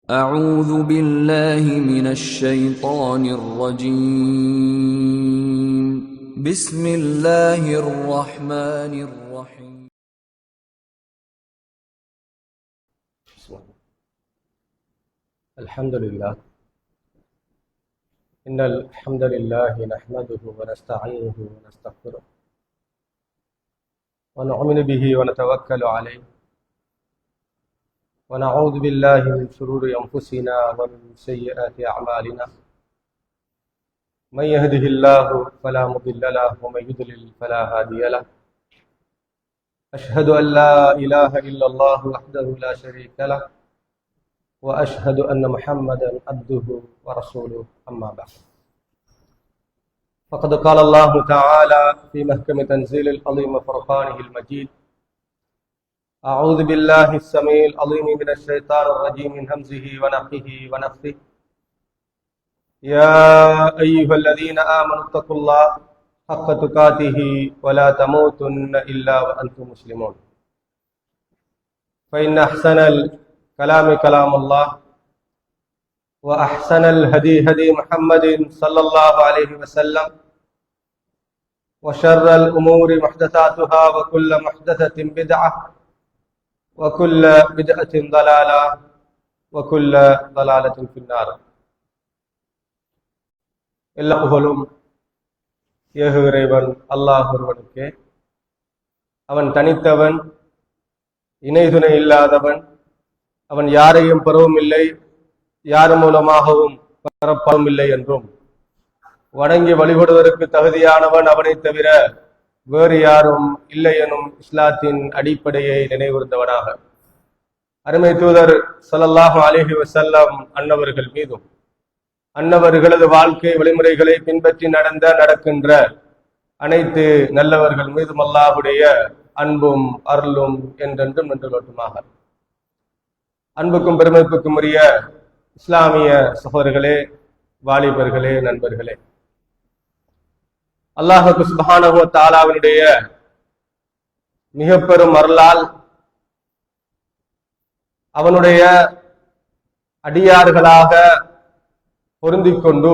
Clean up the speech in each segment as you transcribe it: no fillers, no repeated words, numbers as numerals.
أعوذ بالله من الشيطان الرجيم بسم الله الرحمن الرحيم الحمد لله إن الحمد لله نحمده ونستعينه ونستغفره ونؤمن به ونتوكل عليه ونعوذ بالله من شرور أنفسنا ومن سيئات أعمالنا من يهده الله فلا مضل له ومن يضلل فلا هادي له أشهد أن لا إله إلا الله وحده لا شريك له وأشهد أن محمدا عبده ورسوله أما بعد فقد قال الله تعالى في محكم تنزيل العظيم فرقانه المجيد أعوذ بالله السميع العليم من الشيطان الرجيم من همزه ونفخه ونفثه يا أيها الذين آمنوا اتقوا الله حق تقاته ولا تموتن إلا وأنتم مسلمون فإن أحسن الكلام كلام الله وأحسن الهدي هدي محمد صلى الله عليه وسلم وشر الأمور محدثاتها وكل محدثة بدعة وكل بدعة ضلالة وكل ضلالة في النار. எல்லா புகழும் ஏக இறைவன் அல்லாஹ் ஒருவனுக்கே. அவன் தனித்தவன், இணைதுணை இல்லாதவன். அவன் யாரையும் பெறவும் இல்லை, யார் மூலமாகவும் பெறப்படும் இல்லை என்றும், வணங்கி வழிபடுவதற்கு தகுதியானவன் அவனை தவிர வேறு யாரும் இல்லை எனும் இஸ்லாத்தின் அடிப்படையை நினைவுறுந்தவனாக அருமை தூதர் ஸல்லல்லாஹு அலைஹி வஸல்லம் அன்னவர்கள் மீதும் அன்னவர்களது வாழ்க்கை வழிமுறைகளை பின்பற்றி நடக்கின்ற அனைத்து நல்லவர்கள் மீதும் அல்லாஹ்வுடைய அன்பும் அருளும் என்றென்றும் நின்று கொண்டுமாக. அன்புக்கும் பெருமைப்புக்கும் உரிய இஸ்லாமிய சகோதரர்களே, வாலிபர்களே, நண்பர்களே, அல்லாஹ் சுப்ஹானஹு வ தஆலாவினுடைய மிக பெரும் அருளால் அவனுடைய அடியார்களாக பொருந்திக் கொண்டு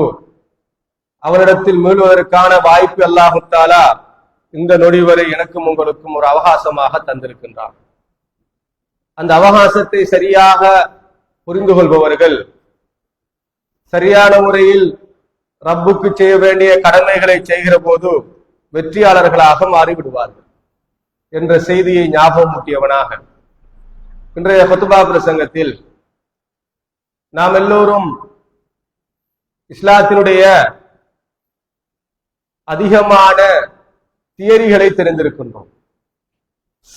அவனிடத்தில் மீளுவதற்கான வாய்ப்பு அல்லாஹ் தஆலா இந்த நொடி வரை எனக்கும் உங்களுக்கும் ஒரு அவகாசமாக தந்திருக்கின்றான். அந்த அவகாசத்தை சரியாக புரிந்து கொள்பவர்கள் சரியான முறையில் ரப்புக்கு செய்ய வேண்டிய கடமைகளை செய்கிற போது வெற்றியாளர்களாக மாறிவிடுவார்கள் என்ற செய்தியை ஞாபகம் ஊட்டியவனாக இன்றைய குத்பா பிரசங்கத்தில் நாம் எல்லோரும் இஸ்லாத்தினுடைய அதிகமான தியரிகளை தெரிந்திருக்கின்றோம்.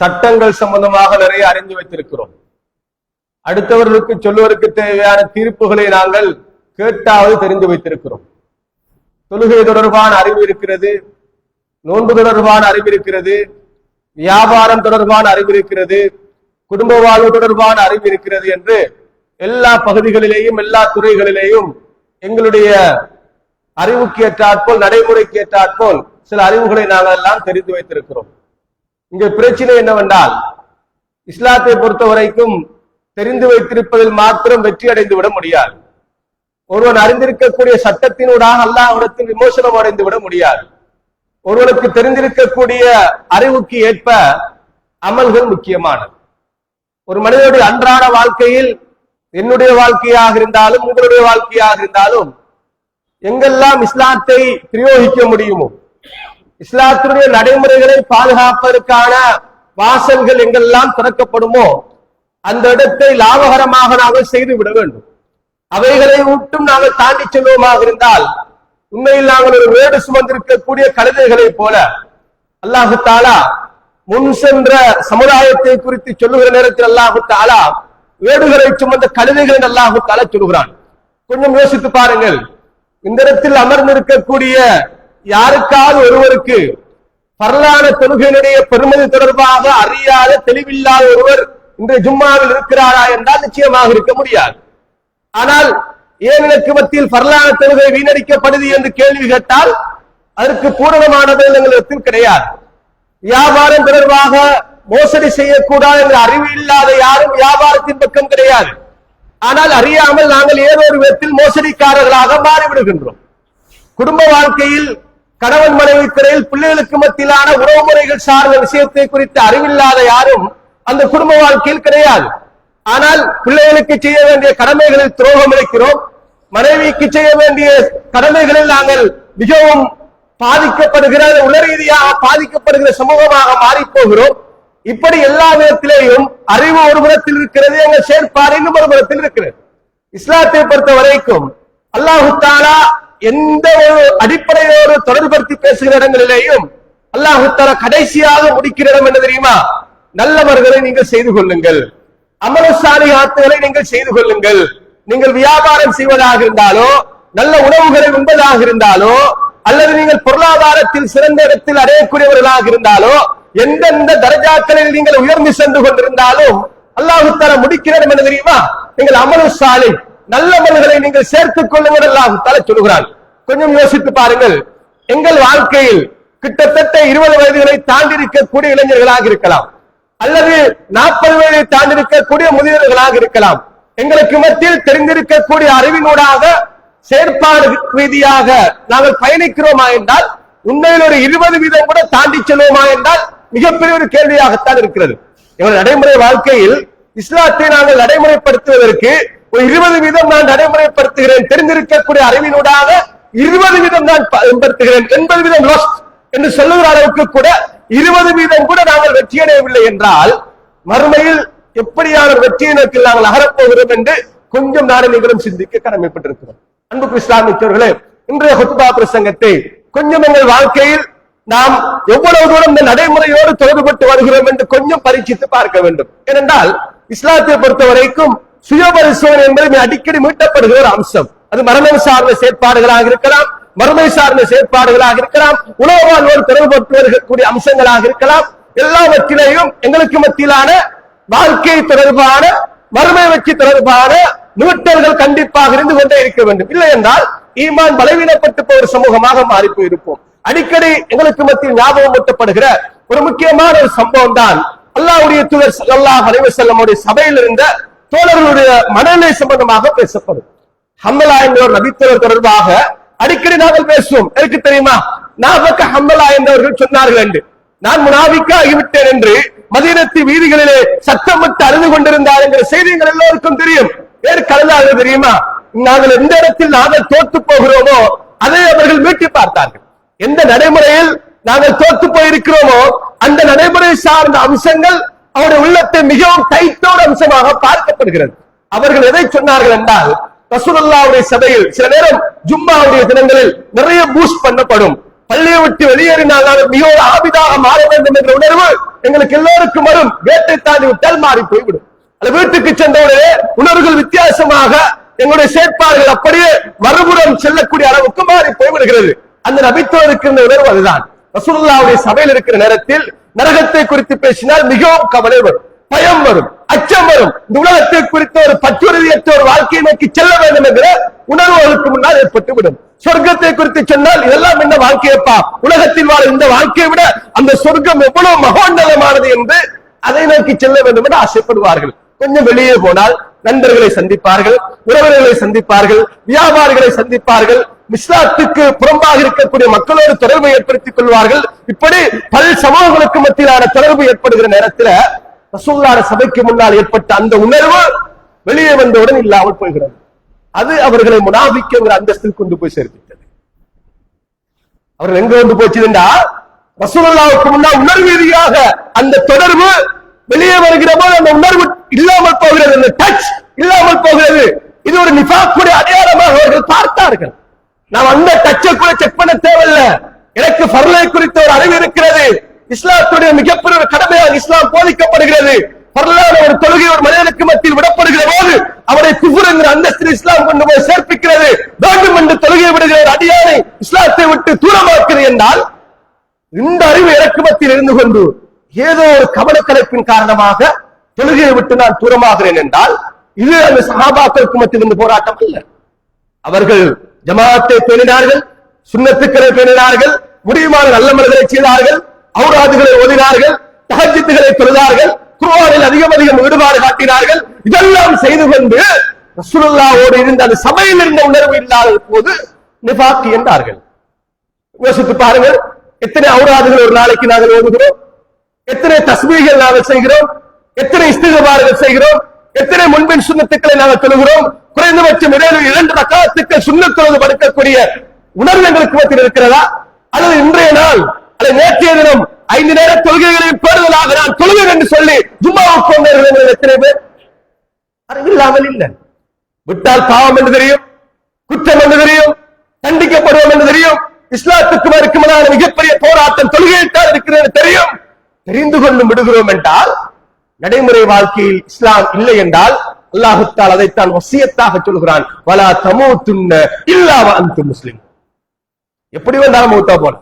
சட்டங்கள் சம்பந்தமாக நிறைய அறிந்து வைத்திருக்கிறோம். அடுத்தவர்களுக்கு சொல்லுவதற்கு தேவையான தீர்ப்புகளை நாங்கள் கேட்டாவது தெரிந்து வைத்திருக்கிறோம். தொழுகை தொடர்பான அறிவு இருக்கிறது, நோன்பு தொடர்பான அறிவு இருக்கிறது, வியாபாரம் தொடர்பான அறிவு இருக்கிறது, குடும்ப வாழ்வு தொடர்பான அறிவு இருக்கிறது என்று எல்லா பகுதிகளிலேயும் எல்லா துறைகளிலேயும் எங்களுடைய அறிவுக்கு ஏற்றாற்போல் நடைமுறைக்கு ஏற்றாற்போல் சில அறிவுகளை நாங்கள் எல்லாம் தெரிந்து வைத்திருக்கிறோம். இங்க பிரச்சனை என்னவென்றால், இஸ்லாத்தை பொறுத்த வரைக்கும் தெரிந்து வைத்திருப்பதில் மாத்திரம் வெற்றி அடைந்து விட முடியாது. ஒருவன் அறிந்திருக்கக்கூடிய சட்டத்தினூடாக அல்லாஹ்விடத்தில் விமோசனம் அடைந்து விட முடியாது. ஒருவனுக்கு தெரிந்திருக்கக்கூடிய அறிவுக்கு ஏற்ப அமல்கள் முக்கியமானது. ஒரு மனிதனுடைய அன்றாட வாழ்க்கையில் என்னுடைய வாழ்க்கையாக இருந்தாலும் உங்களுடைய வாழ்க்கையாக இருந்தாலும் எங்கெல்லாம் இஸ்லாத்தை பிரயோகிக்க முடியுமோ, இஸ்லாத்தினுடைய நடைமுறைகளை பாதுகாப்பதற்கான வாசல்கள் எங்கெல்லாம் திறக்கப்படுமோ அந்த இடத்தை லாபகரமாக நாங்கள் செய்து விட வேண்டும். அவைகளை விட்டும் நாங்கள் தாண்டி செல்வோமாக இருந்தால் உண்மையில் நாங்கள் ஒரு வேடு சுமந்திருக்கக்கூடிய கழுதைகளை போல அல்லாஹு தஆலா முன் சென்ற சமுதாயத்தை குறித்து சொல்லுகிற நேரத்தில் அல்லாஹு தஆலா வேடுகளை சுமந்த கழுதைகளை அல்லாஹு தஆலா சொல்லுகிறான். கொஞ்சம் யோசித்து பாருங்கள். இந்த இடத்தில் அமர்ந்திருக்கக்கூடிய யாருக்காவது ஒருவருக்கு பரலான தொழுகையினுடைய பெருமதி தொடர்பாக அறியாத தெளிவில்லாத ஒருவர் இன்றைய ஜும்மாவில் இருக்கிறாரா என்றால் நிச்சயமாக இருக்க முடியாது. ஆனால் ஏன் எனக்கு மத்தியில் பரலான தொழுகை வீணடிக்கப்படுது என்று கேள்வி கேட்டால் அதற்கு பூரணமான எங்களிடத்தில் கிடையாது. வியாபாரம் தொடர்பாக மோசடி செய்யக்கூடாது என்ற அறிவு இல்லாத யாரும் வியாபாரத்தின் பக்கம் கிடையாது. ஆனால் அறியாமல் நாங்கள் ஏதோ ஒரு விதத்தில் மோசடிக்காரர்களாக மாறிவிடுகின்றோம். குடும்ப வாழ்க்கையில் கணவன் மனைவிக்கிடையில் பிள்ளைகளுக்கு மத்தியிலான உறவுமுறைகள் சார்ந்த விஷயத்தை குறித்து அறிவில்லாத யாரும் அந்த குடும்ப வாழ்க்கையில் கிடையாது. ஆனால் பிள்ளைகளுக்கு செய்ய வேண்டிய கடமைகளில் துரோகம் இருக்கிறோம், மனைவிக்கு செய்ய வேண்டிய கடமைகளில் நாங்கள் மிகவும் பாதிக்கப்படுகிற உள ரீதியாக பாதிக்கப்படுகிற சமூகமாக மாறி போகிறோம். இப்படி எல்லா விதத்திலேயும் அறிவு ஒரு புறத்தில் இருக்கிறது, எங்கள் செயற்பாடு இன்னும் ஒரு புறத்தில் இருக்கிறது. இஸ்லாத்தை பொறுத்த வரைக்கும் அல்லாஹு தஆலா எந்த ஒரு அடிப்படையோடு தொடர்படுத்தி பேசுகிற இடங்களிலேயும் அல்லாஹு தஆலா கடைசியாக முடிக்கிற இடம் என்ன தெரியுமா? நல்லவர்களை நீங்கள் செய்து கொள்ளுங்கள், அமலசாலிஹாத்துகளை நீங்கள் செய்து கொள்ளுங்கள். நீங்கள் வியாபாரம் செய்வதாக இருந்தாலோ, நல்ல உணவுகளை உண்பதாக இருந்தாலோ, அல்லது நீங்கள் பொருளாதாரத்தில் சிறந்த இடத்தில் அடையக்கூடியவர்களாக இருந்தாலோ, எந்தெந்த தரஜாக்களில் நீங்கள் உயர்ந்து சென்று கொண்டிருந்தாலும் அல்லாஹு தஆலா முடிக்கிற இடம் என்ன தெரியுமா? நீங்கள் அமலுசாலி நல்லவர்களை நீங்கள் சேர்த்துக் கொள்ளுங்கள் அல்லாஹு தஆலா சொல்கிறான். கொஞ்சம் யோசித்து பாருங்கள். எங்கள் வாழ்க்கையில் கிட்டத்தட்ட 20 வயதுகளை தாண்டி இருக்கக்கூடிய இளைஞர்களாக இருக்கலாம், அல்லது 40 வயதை தாண்டி இருக்கக்கூடிய முதியவர்களாக இருக்கலாம். எங்களுக்கு மத்தியில் தெரிந்திருக்கக்கூடிய அறிவினூடாக செயற்பாடு ரீதியாக நாங்கள் பயணிக்கிறோமா என்றால் உண்மையில் ஒரு 20% கூட தாண்டி செல்வோமா என்றால் மிகப்பெரிய ஒரு கேள்வியாகத்தான் இருக்கிறது. எங்கள் நடைமுறை வாழ்க்கையில் இஸ்லாத்தை நாங்கள் நடைமுறைப்படுத்துவதற்கு ஒரு 20% நான் நடைமுறைப்படுத்துகிறேன், தெரிந்திருக்கக்கூடிய அறிவினூடாக 20% நான் பயன்படுத்துகிறேன், 80% லாஸ்ட் என்று சொல்லுகிற அளவுக்கு கூட 20% கூட நாங்கள் வெற்றியடையவில்லை என்றால் மறுமையில் எப்படியான வெற்றியை நோக்கி நாங்கள் அகரப்போகிறோம் என்று கொஞ்சம் நாடு நீங்களும் சிந்திக்க கடமைப்பட்டிருக்கிறோம். அன்புக்கு இஸ்லாமியர்களே, இன்றைய ஹுத்பா பிரசங்கத்தை கொஞ்சம் எங்கள் வாழ்க்கையில் நாம் எவ்வளவு தூரம் இந்த நடைமுறையோடு தொடர்புபட்டு வருகிறோம் என்று கொஞ்சம் பரீட்சித்து பார்க்க வேண்டும். ஏனென்றால் இஸ்லாத்தை பொறுத்த வரைக்கும் சுய பரிசோதனை என்பது அடிக்கடி மீட்டப்படுகிற ஒரு அம்சம். அது மரணம் சார்ந்த செயற்பாடுகளாக இருக்கலாம், மறுமை சார்ந்த செயற்பாடுகளாக இருக்கலாம், உலக வாழ்வோடு தொடர்புபட்டு வருகக்கூடிய அம்சங்களாக இருக்கலாம். எல்லாவற்றிலேயும் எங்களுக்கு மத்தியிலான வாழ்க்கை தொடர்பான மறுமை வெற்றி தொடர்பான மீட்டல்கள் கண்டிப்பாக இருந்து கொண்டே இருக்க வேண்டும். இல்லை என்றால் ஈமான் பலவீனப்பட்டு போகிற சமூகமாக மாறி போயிருப்போம். அடிக்கடி எங்களுக்கு மத்தியில் ஞாபகம் ஊட்டப்படுகிற ஒரு முக்கியமான ஒரு சம்பவம் தான் அல்லாஹ்வுடைய தூதர் ஸல்லல்லாஹு அலைஹி வஸல்லம் உடைய சபையில் இருந்த தோழர்களுடைய மனநிலை சம்பந்தமாக பேசப்படும். ஹம்மலா என்ற ஒரு நபித்தோழர் தொடர்பாக அடிக்கடி நாங்கள் பேசுவோம். எனக்கு தெரியுமா, நாபக்க ஹம்மலா என்றவர்கள் சொன்னார்கள் என்று, நான் முனாஃபிக்கா ஆகிவிட்டேன் என்று மதீனத்து வீதிகளிலே சத்தமிட்டு அழுது கொண்டிருந்தார் என்கிற செய்திகள் எல்லோருக்கும் தெரியும். வேறு கலந்தாக தெரியுமா, நாங்கள் எந்த இடத்தில் நாங்கள் தோற்று போகிறோமோ அதை அவர்கள் மீட்டி பார்த்தார்கள். எந்த நடைமுறையில் நாங்கள் தோற்று போயிருக்கிறோமோ அந்த நடைமுறை சார்ந்த அம்சங்கள் அவருடைய உள்ளத்தை மிகவும் டைட்டோட அம்சமாக பார்க்கப்படுகிறது. அவர்கள் எதை சொன்னார்கள் என்றால், ரசூலுல்லாஹ்வுடைய சபையில் சில நேரம் ஜும்மாவுடைய தினங்களில் நிறைய பூஸ்ட் பண்ணப்படும். பள்ளியை விட்டு வெளியேறினால் நாங்கள் மிகவும் ஆபிதாக மாற வேண்டும் என்ற உணர்வு எங்களுக்கு எல்லோருக்கும் வரும். வீட்டை தாண்டி விட்டால் மாறி போய்விடும். அந்த வீட்டுக்கு சென்றவுடனே உணர்வுகள் வித்தியாசமாக எங்களுடைய செயற்பாடுகள் அப்படியே மறுபுறம் செல்லக்கூடிய அளவுக்கு மாறி போய்விடுகிறது. அந்த நபித்தோருக்கு இருந்த உணர்வு அதுதான். ரசூலுல்லாஹ்வுடைய சபையில் இருக்கிற நேரத்தில் நரகத்தை குறித்து பேசினால் மிகவும் கவலை வரும், பயம் வரும், அச்சம் வரும். இந்த உலகத்தை குறித்த ஒரு பற்றுறுதியற்ற ஒரு வாழ்க்கையை நோக்கி செல்ல வேண்டும் என்கிற உணர்வுகளுக்கு முன்னால் ஏற்பட்டுவிடும். சொர்க்கத்தை குறித்து சொன்னால் இதெல்லாம் என்ன வாழ்க்கையப்பா, உலகத்தில் வாழ இந்த வாழ்க்கையை விட அந்த சொர்க்கம் எவ்வளவு மகோன்னதமானது என்று அதை நோக்கி செல்ல வேண்டும் என்று ஆசைப்படுவார்கள். கொஞ்சம் வெளியே போனால் நண்பர்களை சந்திப்பார்கள், உறவினர்களை சந்திப்பார்கள், வியாபாரிகளை சந்திப்பார்கள், இஸ்லாத்துக்கு புறம்பாக இருக்கக்கூடிய மக்களோடு தொடர்பை ஏற்படுத்திக் கொள்வார்கள். இப்படி பல சமூகங்களுக்கு மத்தியிலான தொடர்பு ஏற்படுகிற நேரத்தில் ரசூலுல்லாஹ் சபைக்கு முன்னால் ஏற்பட்ட அந்த உணர்வு வெளியே வந்தவுடன் இல்லாமல் போகிறது. அது அவர்களை முனாஃபிக்குங்கிற அந்தஸ்தில் கொண்டு போய் சேர்த்துட்டது. அவர்கள் எங்க கொண்டு போச்சுன்னா, ரசூலுல்லாஹ்வுக்கு முன்னால் உணர்வு ரீதியாக அந்த தொடர்பு வெளியே வருகிற போது அந்த உணர்வு இல்லாமல் போகிறது, அந்த டச் இல்லாமல் போகிறது. இது ஒரு நிஃபாக்குடைய அடையாளமாக அவர்கள் பார்த்தார்கள். நாம் அந்த டச்சை கூட செக் பண்ண தேவையில்லை. எனக்கு ஃபர்லை குறித்த ஒரு அறிவு இருக்கிறது. இஸ்லாத்துடைய மிகப்பெரிய ஒரு கடமையாக இஸ்லாம் போதிக்கப்படுகிறது. ஃபர்லான ஒரு தொழுகை ஒரு மனிதனுக்கு மத்தியில் விடப்படுகிற போது அவரை குஃபர் என்கிற அந்தஸ்தில் இஸ்லாம் கொண்டு போய் சேர்ப்பிக்கிறது. வேண்டும் என்று தொழுகை விடுகிற ஒரு அடியானை இஸ்லாத்தை விட்டு தூரமாக்குது என்றால், இந்த அறிவு எனக்கு மத்தியில் இருந்து கொண்டு ஏதோ ஒரு கவனக்கலைப்பின் காரணமாக தொழுகையை விட்டு நான் தூரமாகிறேன் என்றால், இது அந்த சஹாபாக்களுக்கு மத்தியில் இருந்து போராட்டம் அல்ல. அவர்கள் ஜமாஅத்தை பேணினார்கள், சுன்னத்துக்களை பேணினார்கள், முடியுமான நல்ல மனிதரை செய்தார்கள், ஔராதுகளை ஓதினார்கள், தஹஜ்ஜுதுகளை தொழுதார்கள், குர்ஆனில் அதிகம் ஈடுபாடு காட்டினார்கள். இதெல்லாம் செய்து கொண்டு ரசூலுல்லாஹ்வோடு இருந்த அந்த சபையில் இருந்த உணர்வு இல்லாத போது நிஃபாக் என்றார்கள். யோசித்து பாருங்கள், எத்தனை அவுராதுகள் ஒரு நாளைக்கு நாங்கள் ஓதுகிறோம், எத்தனை தஸ்பீகள் நாங்கள் செய்கிறோம், எத்தனை இஸ்திக்பார்கள் செய்கிறோம், எத்தனை முன்பின் சுன்னத்துக்களை நாங்கள் தொழுகிறோம். குறைந்தபட்சம் 2 ரக்காத்துக்கள் சுன்னத் தொழுது படுக்கக்கூடிய உணர்வு எங்களுக்கு மத்தியில் இருக்கிறதா? அல்லது இன்றைய நாள் அல்லது நேற்றைய தினம் 5 நேர தொழுகைகளையும் பேறுதலாக நான் தொழுவேன் என்று சொல்லி ஜும்மாவுக்கு வந்தவர்கள் எத்தனை பேர்? அறிவில்லாமல் இல்லை. விட்டால் பாவம் என்று தெரியும், குற்றம் என்று தெரியும், தண்டிக்கப்படுவோம் என்று தெரியும், இஸ்லாத்துக்கு மறுக்குமான மிகப்பெரிய போராட்டம் தொழுகையிட்டால் இருக்கிறது தெரியும். தெரிந்து கொள்ளும் விடுகிறோம் என்றால் நடைமுறை வாழ்க்கையில் இஸ்லாம் இல்லை என்றால் அல்லாஹ் தஆலா அதைத்தான் வசியத்தாக சொல்கிறான், வலா தமூதுன்ன இல்லா வ அன்தும் முஸ்லிம். எப்படி வந்தாலும் மௌத்தா போல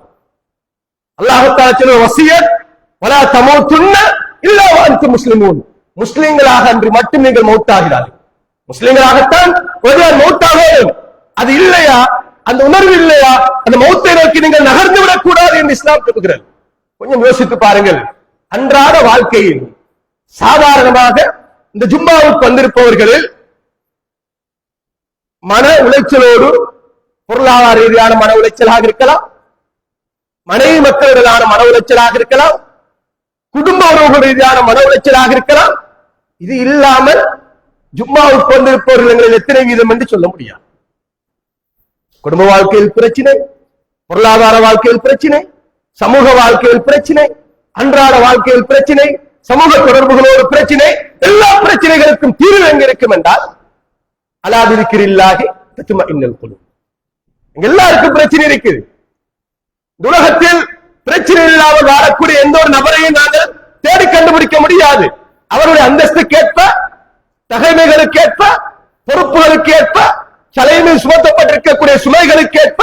அல்லாஹ் தஆலா சொல்ற வசியத், வலா தமூதுன்ன இல்லா வ அன்தும் முஸ்லிமூன். முஸ்லிம்களாக அன்று மட்டும் நீங்கள் மௌத்தாகிறார்கள். முஸ்லிம்களாகத்தான் ஒருவர் மௌத்தாக வேண்டும். அது இல்லையா, அந்த உணர்வு இல்லையா, அந்த மௌத்தை நோக்கி நீங்கள் நகர்ந்து விடக் கூடாது என்று இஸ்லாம் சொல்கிறது. கொஞ்சம் யோசித்து பாருங்கள். அன்றாட வாழ்க்கையில் சாதாரணமாக இந்த ஜும்மாவுக்கு வந்திருப்பவர்களில் மன உளைச்சலோடு பொருளாதார ரீதியான மன உளைச்சலாக இருக்கலாம், மனைவி மக்களுடனான மன உளைச்சலாக இருக்கலாம், குடும்ப உறவு ரீதியான மன உளைச்சலாக இருக்கலாம். இது இல்லாமல் ஜும்மாவுக்கு வந்திருப்பவர்கள் எத்தனை வீதம் என்று சொல்ல முடியாது. குடும்ப வாழ்க்கையில் பிரச்சனை, பொருளாதார வாழ்க்கையில் பிரச்சனை, சமூக வாழ்க்கையில் பிரச்சனை, அன்றாட வாழ்க்கையில் பிரச்சனை, சமூக தொடர்புகளோடு பிரச்சனை, எல்லா பிரச்சனைகளுக்கும் தீர்வு எங்க இருக்கும் என்றால் அலா பிதிக்ரில்லாஹி தத்மஇன்னுல் குலூப். எல்லாருக்கும் பிரச்சனை இருக்குது. உலகத்தில் பிரச்சனை இல்லாமல் வாழக்கூடிய எந்த ஒரு நபரையும் நாங்கள் தேடி கண்டுபிடிக்க முடியாது. அவருடைய அந்தஸ்துக்கேற்ப, தகைமைகளுக்கேற்ப, பொறுப்புகளுக்கேற்ப, தலைமையில் சுமத்தப்பட்டிருக்கக்கூடிய சுமைகளுக்கேற்ப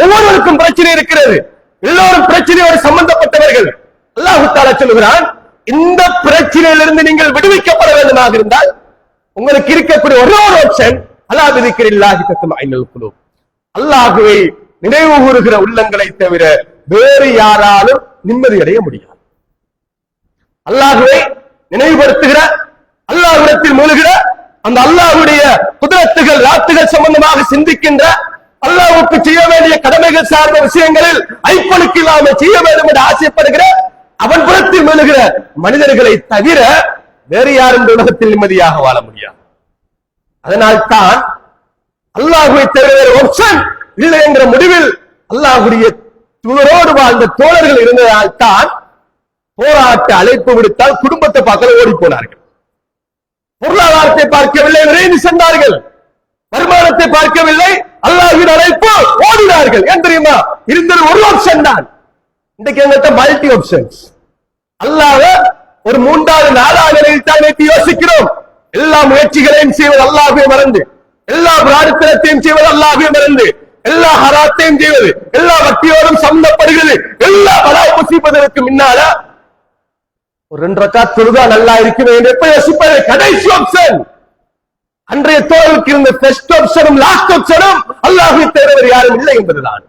ஒவ்வொருவருக்கும் பிரச்சனை இருக்கிறது. எல்லோரும் பிரச்சனையோடு சம்பந்தப்பட்டவர்கள். அல்லாஹ் தஆலா சொல்கிறான், இந்த பிரச்சனையிலிருந்து நீங்கள் விடுவிக்கப்பட வேண்டுமாக இருந்தால் உங்களுக்கு இருக்கக்கூடிய ஒரே ஒரு ஆப்ஷன் அலா பிதிக்ரில்லாஹி தத்மஇன்னுல் குலூப். அல்லாஹ்வை நினைவு கூறுகிற உள்ளங்களை தவிர வேறு யாராலும் நிம்மதி அடைய முடியாது. அல்லாஹ்வை நினைவுபடுத்துகிற, அல்லாஹ்விடத்தில் மூழ்கிற, அந்த அல்லாஹ்வுடைய குதிரத்துகள் ராத்துகள் சம்பந்தமாக சிந்திக்கின்ற, அல்லாஹ்வுக்கு செய்ய வேண்டிய கடமைகள் சார்ந்த விஷயங்களில் ஐப்பனுக்கு இல்லாமல் செய்ய வேண்டும் என்று ஆசைப்படுகிற, அவன் புறத்தில் மூழ்கிற மனிதர்களை தவிர வேறு யாரும் இந்த உலகத்தில் நிம்மதியாக வாழ முடியாது. அதனால்தான் அல்லாஹ்வை தவிர வேறு ஆப்ஷன் இல்லை என்ற முடிவில் அல்லாஹ்வுடைய தூதரோடு வாழ்ந்த தோழர்கள் இருந்ததால் தான் போராட்ட அழைப்பு விடுத்தால் குடும்பத்தை பார்க்க ஓடி போனார்கள். பொருளாதாரத்தை பார்க்கவில்லை, விரைந்து சென்றார்கள். வருமானத்தை பார்க்கவில்லை, அல்லாஹ்வின் அழைப்பு ஓடினார்கள். ஏன் தெரியுமா? இருந்தது ஒரு ஆப்ஷன் தான். இன்றைக்கு எங்கிட்ட மல்டி ஆப்ஷன்ஸ். அல்லாஹ்வை ஒரு 3வது 4வது நிலையில் தான் வைத்து யோசிக்கிறோம். எல்லா முயற்சிகளையும் செய்வது அல்லாஹ்வை மறந்து, எல்லா பிரார்த்தனையும் செய்வது அல்லாஹ்வை மறந்து, எல்லா ஹராத்தையும் செய்வது, எல்லா வட்டியோடும் சம்பந்தப்படுகிறது, எல்லா பலாய் முசீபத்துக்கு முன்னால ஒரு 2 ரக்காத் தொழுதா நல்லா இருக்குமே என்று எப்ப யோசிப்பது? கடைசி ஆப்ஷன். அன்றைய தோழருக்கு இருந்த பெஸ்ட் ஆப்ஷனும் லாஸ்ட் ஆப்ஷனும் அல்லாஹ்வை தவிர யாரும் இல்லை என்பதுதான்.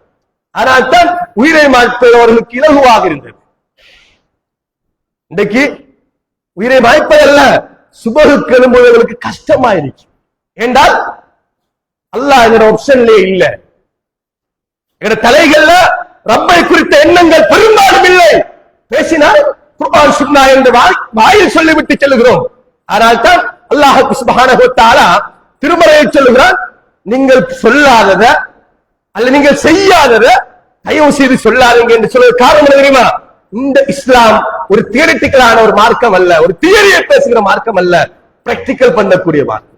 ஆனால் தான் உயிரை மாய்ப்பவர்களுக்கு இலகுவாக இருந்தது. இன்றைக்கு உயிரை மாய்ப்பதல்ல, சுபகுக்கு எழும்புவதற்கு கஷ்டமாயிருக்கு. என்றால் அல்லாஹ் என்ற ஆப்ஷன்லே இல்லை. என்ற தலைகள்ல ரப்பை குறித்த எண்ணங்கள் பெரும்பாலும் இல்லை. பேசினால் குர்ஆன் சுன்னா என்று வாயில் சொல்லிவிட்டு செல்கிறோம். ஆனால் தான் அல்லாஹ் சுப்ஹானஹு வ தஆலா திருமறையில் சொல்லுகிறான், நீங்கள் சொல்லாதத அல்ல நீங்கள் செய்யாதத தயவு செய்து சொல்லாதீங்க என்று சொல்ல காரணம் என்ன தெரியுமா? இந்த இஸ்லாம் ஒரு தியரிட்டிக்கலான ஒரு மார்க்கம் அல்ல, ஒரு தியரியை பேசுகிற மார்க்கம் அல்ல, பிராக்டிக்கல் பண்ணக்கூடிய மார்க்கம்.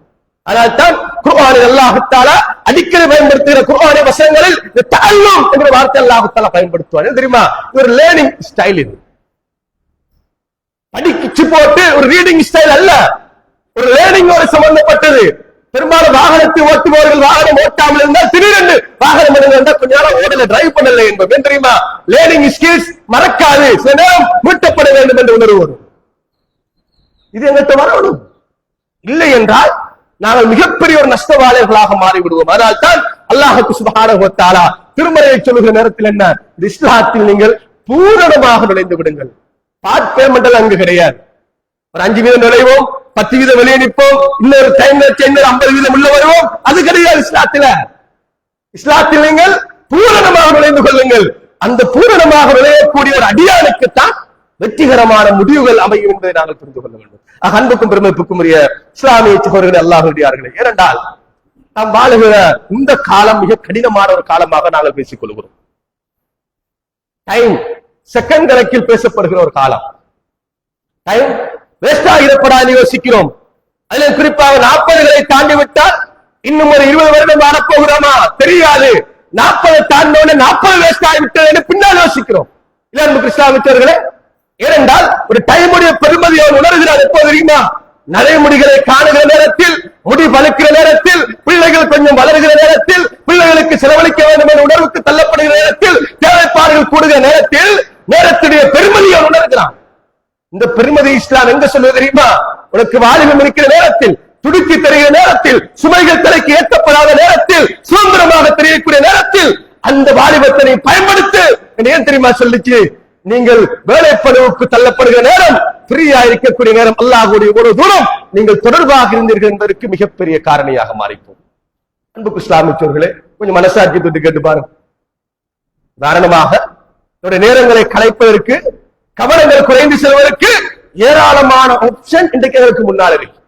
அதனால்தான் குர்ஆனில் அல்லாஹ் தஆலா அடிக்கடி பயன்படுத்துகிற குர்ஆனிய வசனங்களில் தஅல்லும் என்ற வார்த்தை அல்லாஹ் தஆலா பயன்படுத்துவார். தெரியுமா? ஒரு லேர்னிங் ஸ்டைல். இது படிச்சு போட்டு ஒரு ரீடிங் ஸ்டைல் அல்ல, ஒரு லேர்னிங்கோடு சம்பந்தப்பட்டது. பெரும்பாலும் வாகனத்தை ஓட்டுபவர்கள் வாகனம் ஓட்டாமல் இருந்தால் திடீரென்று வாகனம் இருந்தால் கொஞ்ச நேரம் ஓடல, டிரைவ் பண்ணல என்பது தெரியுமா? லேர்னிங் ஸ்கில்ஸ் மறக்காது, சில நேரம் மீட்டப்பட வேண்டும் என்ற உணர்வு வரும். இது எங்கிட்ட வரணும். இல்லை என்றால் நாங்கள் மிகப்பெரிய ஒரு நஷ்டவாளிகளாக மாறிவிடுவோம். அதனால் தான் அல்லாஹ் சுப்ஹானஹு வ தஆலா திருமறையை சொல்லுகிற நேரத்தில் என்ன, இஸ்லாத்தில் நீங்கள் பூரணமாக நுழைந்து விடுங்கள். பார்ட் பேமெண்ட் அங்கு கிடையாது. ஒரு 5 வீதம் நுழைவோம், 10% வெளியே நிற்போம், இன்னொரு டைம் 50% உள்ள வருவோம். அது கிடையாது இஸ்லாத்துல. இஸ்லாத்தில் நீங்கள் பூரணமாக நுழைந்து கொள்ளுங்கள். அந்த பூரணமாக நுழையக்கூடிய ஒரு அடியானுக்குத்தான் வெற்றிகரமான முடிவுகள் அமையும் என்பதை நாங்கள் புரிந்து கொள்ள வேண்டும். அன்புக்கும் பெருமைப்புக்கும் உரிய இஸ்லாமிய சகோதரர்களே, அல்லாஹ்வுடையார்களே, ஏனென்றால் நாம் வாழுகிற இந்த காலம் மிக கடினமான ஒரு காலமாக நாங்கள் பேசிக் கொள்கிறோம். டைம் செகண்ட் கணக்கில் பேசப்படுகிற ஒரு காலம். டைம் வேஸ்ட் ஆகிடப்படாது யோசிக்கிறோம். அதில் குறிப்பாக 40களை தாண்டி விட்டால் இன்னும் ஒரு 20 வருடம் வரப்போகிறோமா தெரியாது. 40 தாண்டோட 40 வேஸ்ட் ஆகிவிட்டது பின்னால் யோசிக்கிறோம். இல்லை இஸ்லாமியர்களே, ஏனென்றால் ஒரு டைமுடைய பெருமதியை உணர்கிறார். எப்போ தெரியுமா? நடைமுடிகளை காணுகிற நேரத்தில், முடி வளர்க்கிற நேரத்தில், பிள்ளைகள் கொஞ்சம் வளர்கிற நேரத்தில், பிள்ளைகளுக்கு செலவழிக்க வேண்டும் என்ற உணர்வுக்கு தள்ளப்படுகிற நேரத்தில், தேவைப்பாடுகள் கூடுகிற நேரத்தில் நேரத்துடைய பெருமதியை உணர்கிறான். இந்த பெருமதி இஸ்லாம் எங்க சொல்வது தெரியுமா? உனக்கு வாலிபம் இருக்கிற நேரத்தில், துடுக்கி தருகிற நேரத்தில், சுமைகள் தலைக்கு ஏற்றப்படாத நேரத்தில், சுதந்திரமாக தெரியக்கூடிய நேரத்தில் அந்த வாலிபத்தை பயன்படுத்து. ஏன் தெரியுமா சொல்லிச்சு? நீங்கள் வேலைப்படவுக்கு தள்ளப்படுகிற நேரம், ஃப்ரீயா இருக்கக்கூடிய நேரம், அல்லாஹ்வுடைய ஒரு தூரம் நீங்கள் தொடர்பாக இருந்தீர்கள் என்பதற்கு மிகப்பெரிய காரணியாக மாறிப்போம். அன்புக்கு இஸ்லாமியர்களே, கொஞ்சம் மனசாட்சி தொட்டு கேட்டு பாருங்க. உதாரணமாக நேரங்களை கலைப்பதற்கு, கவனங்கள் குறைந்து செல்வதற்கு ஏராளமான ஆப்ஷன் இன்றைக்கு எங்களுக்கு முன்னால் இருக்கு.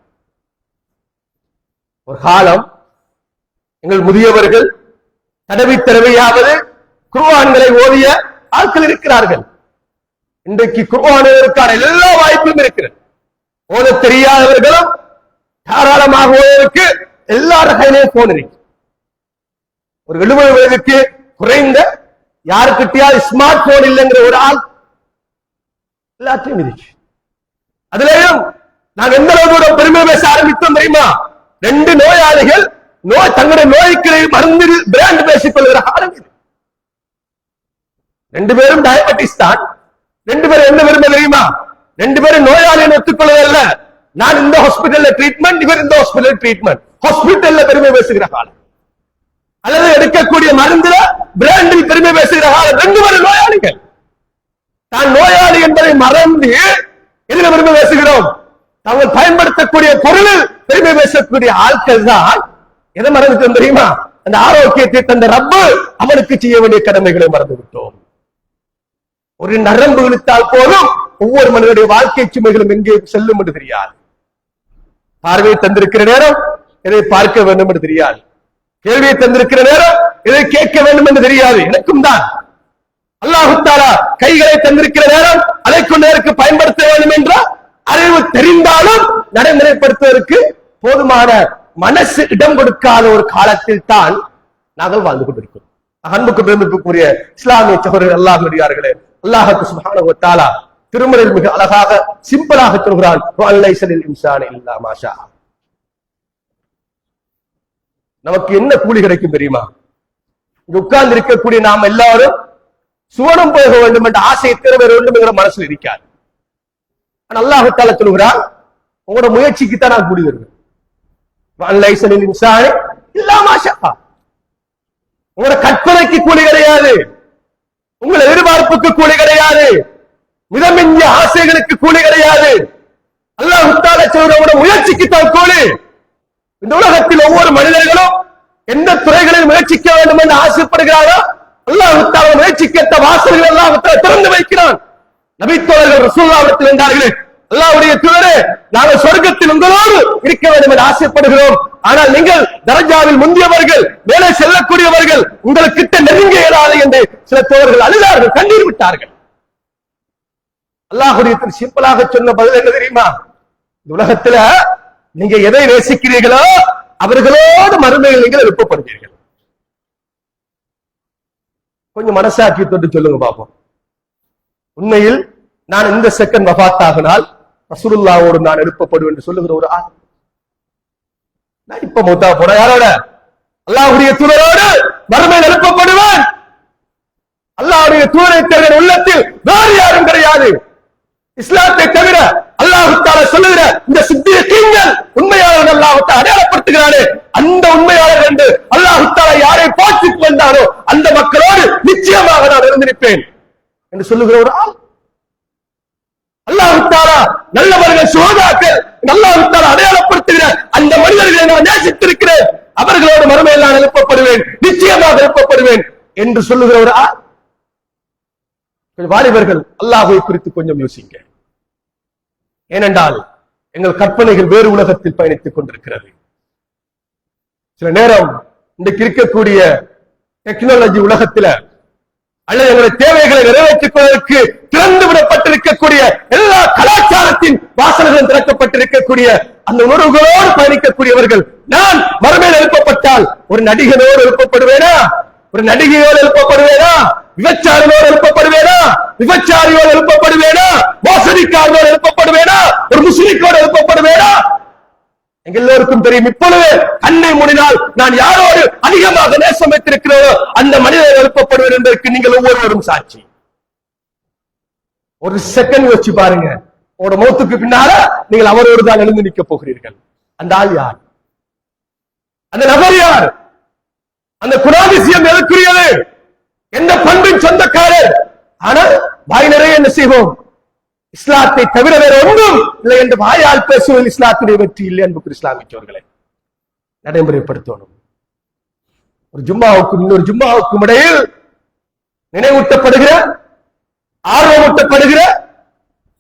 ஒரு காலம் எங்கள் முதியவர்கள் தடவி தடவையாவது குர்ஆன்களை ஓதிய ஆட்கள் இருக்கிறார்கள். இன்றைக்கு குர்ஆனுக்கான எல்லா வாய்ப்பும் இருக்கிறது. ஓத தெரியாதவர்களும் தாராளமாக ஓதுவதற்கு எல்லாரும் கையிலேயும் போன் இருக்கு. ஒரு 70 வயதுக்கு குறைந்த யாருக்கிட்டையாவது ஸ்மார்ட் போன் இல்லைங்கிற ஒரு ஆள் எல்லாத்தையும் இருக்கு. அதுலயும் நாங்க எந்த அளவுக்கு பெருமை பேச ஆரம்பித்தோம் தெரியுமா? 2 நோயாளிகள் தங்களுடைய நோய்க்கு மருந்து பிராண்ட் பேசிக் கொள்கிற காலம் இது. 2 பேரும் டயபெட்டிஸ் தான். 2 பேரும் என்ன விரும்ப தெரியுமா? 2 பேரும் நோயாளியை ஒத்துக்கொள்வதில்ல. நான் இந்த ஹாஸ்பிட்டல்ல ட்ரீட்மெண்ட், இவர் இந்த ஹாஸ்பிட்டல் ட்ரீட்மெண்ட். ஹாஸ்பிட்டல்ல பெருமை பேசுகிற காலம், அல்லது எடுக்கக்கூடிய மருந்துல பிராண்டில் பெருமை பேசுகிற காலம். 2 பேரும் நோயாளிகள். தான் நோயாளி என்பதை மறந்து எதில் பெருமை பேசுகிறோம்? தாங்கள் பயன்படுத்தக்கூடிய பொருளில் பெருமை பேசக்கூடிய ஆட்கள் தான் எதை மறந்துட்டோம் தெரியுமா? அந்த ஆரோக்கியத்தை தந்த ரப்பு அவனுக்கு செய்ய வேண்டிய கடமைகளை மறந்து விட்டோம். ஒரு நரம்பு இழுத்தால் போதும் ஒவ்வொரு மனிதனுடைய வாழ்க்கை சுமைகளும் எங்கே செல்லும் என்று தெரியாது. பார்வையை தந்திருக்கிற நேரம் எதை பார்க்க வேண்டும் என்று தெரியாது. கேள்வியை தந்திருக்கிற நேரம் எதை கேட்க வேண்டும் என்று தெரியாது. எனக்கும் தான். அல்லாஹ் தஆலா கைகளை தந்திருக்கிற நேரம் அதை கொண்டு பயன்படுத்த வேண்டும் என்ற அறிவு தெரிந்தாலும் நடைமுறைப்படுத்துவதற்கு போதுமான மனசு இடம் கொடுக்காத ஒரு காலத்தில் தான் நாங்கள் வாழ்ந்து கொண்டிருக்கிறோம். அன்புக்கு பெருமைக்குரிய இஸ்லாமிய சகோதரர்கள், அல்லாஹ்வுடையார்களே, அல்லாஹ் சுப்ஹானஹு வ தஆலா திருமறையில் மிக அழகாக சிம்பிளாக சொல்கிறான், வல்லைஸலில் இன்சானி இல்லா மா ஷா. நமக்கு என்ன கூலி கிடைக்கும் தெரியுமா? இங்க உட்கார்ந்து இருக்கக்கூடிய நாம் எல்லாரும் சுவனம் போக வேண்டும் என்ற ஆசையை திறமை வேண்டும் என்கிற மனசுல இருக்காது. அல்லாஹ் தஆலா சொல்கிறான், உங்களோட முயற்சிக்கு தான் நான் கூலி தருவேன். வல்லைஸலில் இன்சானி இல்லா மா ஷா. உங்களோட கற்பனைக்கு கூலி கிடையாது, உங்கள் எதிர்பார்ப்புக்கு கூலி கிடையாது, மிதமிஞ்சிய ஆசைகளுக்கு கூலி கிடையாது. அல்லாஹ் தஆலா சொல்ற முயற்சிக்கு தான் கூலி. இந்த உலகத்தில் ஒவ்வொரு மனிதர்களும் எந்த துறைகளில் முயற்சிக்க வேண்டும் என்று ஆசைப்படுகிறாரோ அல்லாஹ் தஆலா முயற்சிக்கேற்ற வாசல்கள் அல்லாஹ் தஆலா திறந்து வைக்கிறான். நபித்தோழர்கள் ரசூலுல்லாஹ் என்றார்களே, அல்லாஹ்வுடைய தூதரே, நாங்கள் சொர்க்கத்தில் உங்களோடு இருக்க வேண்டும் என்று ஆசைப்படுகிறோம். ஆனால் நீங்கள் தரஜாவில் முந்தியவர்கள், மேலே செல்லக்கூடியவர்கள், உங்களுக்கு கிட்ட நெருங்க இயலாது என்று சில தோழர்கள் அழுதார்கள், கண்ணீர் விட்டார்கள். அல்லாஹ்வுடைய சிம்பிளாக சொன்ன பதில் என்ன தெரியுமா? இந்த உலகத்துல நீங்க எதை நேசிக்கிறீர்களோ அவர்களோடு மறுமையில் நீங்கள் எழுப்பப்படுவீர்கள். கொஞ்சம் மனசாட்சி தொட்டு சொல்லுங்க பாப்போம். உண்மையில் நான் இந்த செகண்ட் வஃபாத்தாகினால் ரசூலுல்லாஹ்வோடு நான் எழுப்பப்படுவேன் என்று சொல்லுகிற ஒரு ஆள், நான் இப்ப மூத்தா போன யாரோட? அல்லாஹ்வுடைய தூதரோடு மறுமையில் எழுப்பப்படுவேன். அல்லாஹ்வுடைய தூதரை தவிர உள்ளத்தில் வேறு யாரும் கிடையாது. இஸ்லாத்தை தவிர அல்லாஹ் தஆலா சொல்லுகிற இந்த சித்தியீன்கள் உண்மையாளர்கள் அல்லாஹ் தஆலா அடையாளப்படுத்துகிறானே, அந்த உண்மையாளர்கள் என்று அல்லாஹ் தஆலா யாரை பார்த்து வந்தாரோ அந்த மக்களோடு நிச்சயமாக நான் இருந்திருப்பேன் என்று சொல்லுகிற ஒரு ஆள். அல்லாஹ் தஆலா நல்லவர்கள், சுஹதாக்கள், அல்லாஹ்விட்டால் அடையாளப்படுத்துகிற அந்த மனிதர்களை நான் நேசித்திருக்கிறேன், அவர்களோடு மறுமையில் நான் எழுப்பப்படுவேன், நிச்சயமாக எழுப்பப்படுவேன் என்று சொல்லுகிறவரா? வாலிபர்கள் அல்லாஹ்வை குறித்து கொஞ்சம் யோசிங்க. ஏனென்றால் எங்கள் கற்பனைகள் வேறு உலகத்தில் பயணித்துக் கொண்டிருக்கிறது. சில நேரம் இன்றைக்கு இருக்கக்கூடிய டெக்னாலஜி உலகத்துல அல்லது எங்களுடைய தேவைகளை நிறைவேற்றிக் கொள்வதற்கு திறந்து விடப்பட்டிருக்கக்கூடிய எல்லா கலாச்சாரத்தின் வாசல்களும் திறக்கப்பட்டிருக்கக்கூடிய அந்த உணர்வுகளோடு பயணிக்கக்கூடியவர்கள், நான் மறுமையில் எழுப்பப்பட்டால் ஒரு நடிகனோடு எழுப்பப்படுவேனா, ஒரு நடிகையோடு எழுப்பப்படுவேனா, விபச்சாரியோடு எழுப்பப்படுவேனா, விபச்சாரியோடு எழுப்பப்படுவேனா, மோசடிக்காரனோடு எழுப்பப்படுவேனா, ஒரு முஸ்லிக்கோடு எழுப்பப்படுவேனா? எங்க எல்லோருக்கும் தெரியும், இப்பொழுது கண்ணை மூடினால் நான் யாரோடு அதிகமாக நேசம் வைத்திருக்கிறோம் அந்த மனிதர் எழுப்பப்படுவேன் என்பதற்கு நீங்கள் ஒவ்வொருவரும் சாட்சி. ஒரு செகண்ட் வச்சு பாருங்க, உங்களோட மௌத்துக்கு பின்னால நீங்கள் அவரோடு தான் எழுந்து நிற்க போகிறீர்கள். அந்த ஆள் யார்? அந்த நபர் யார்? அந்த குணாதிசயம் எதற்குரியது? எந்த பண்பின் சொந்தக்காரர்? ஆனால் வாய் நிறைய என்ன செய்வோம்? இஸ்லாத்தை தவிர வேற ஒன்றும் இல்லை என்று வாயால் பேசுவதில் இஸ்லாத்துடைய வெற்றி இல்லை. அன்புக்கு இஸ்லாமியர்களே, நடைமுறைப்படுத்தணும். ஒரு ஜும்மாவுக்கும் இன்னொரு ஜும்மாவுக்கும் இடையில் நினைவூட்டப்படுகிற, ஆர்வமூட்டப்படுகிற,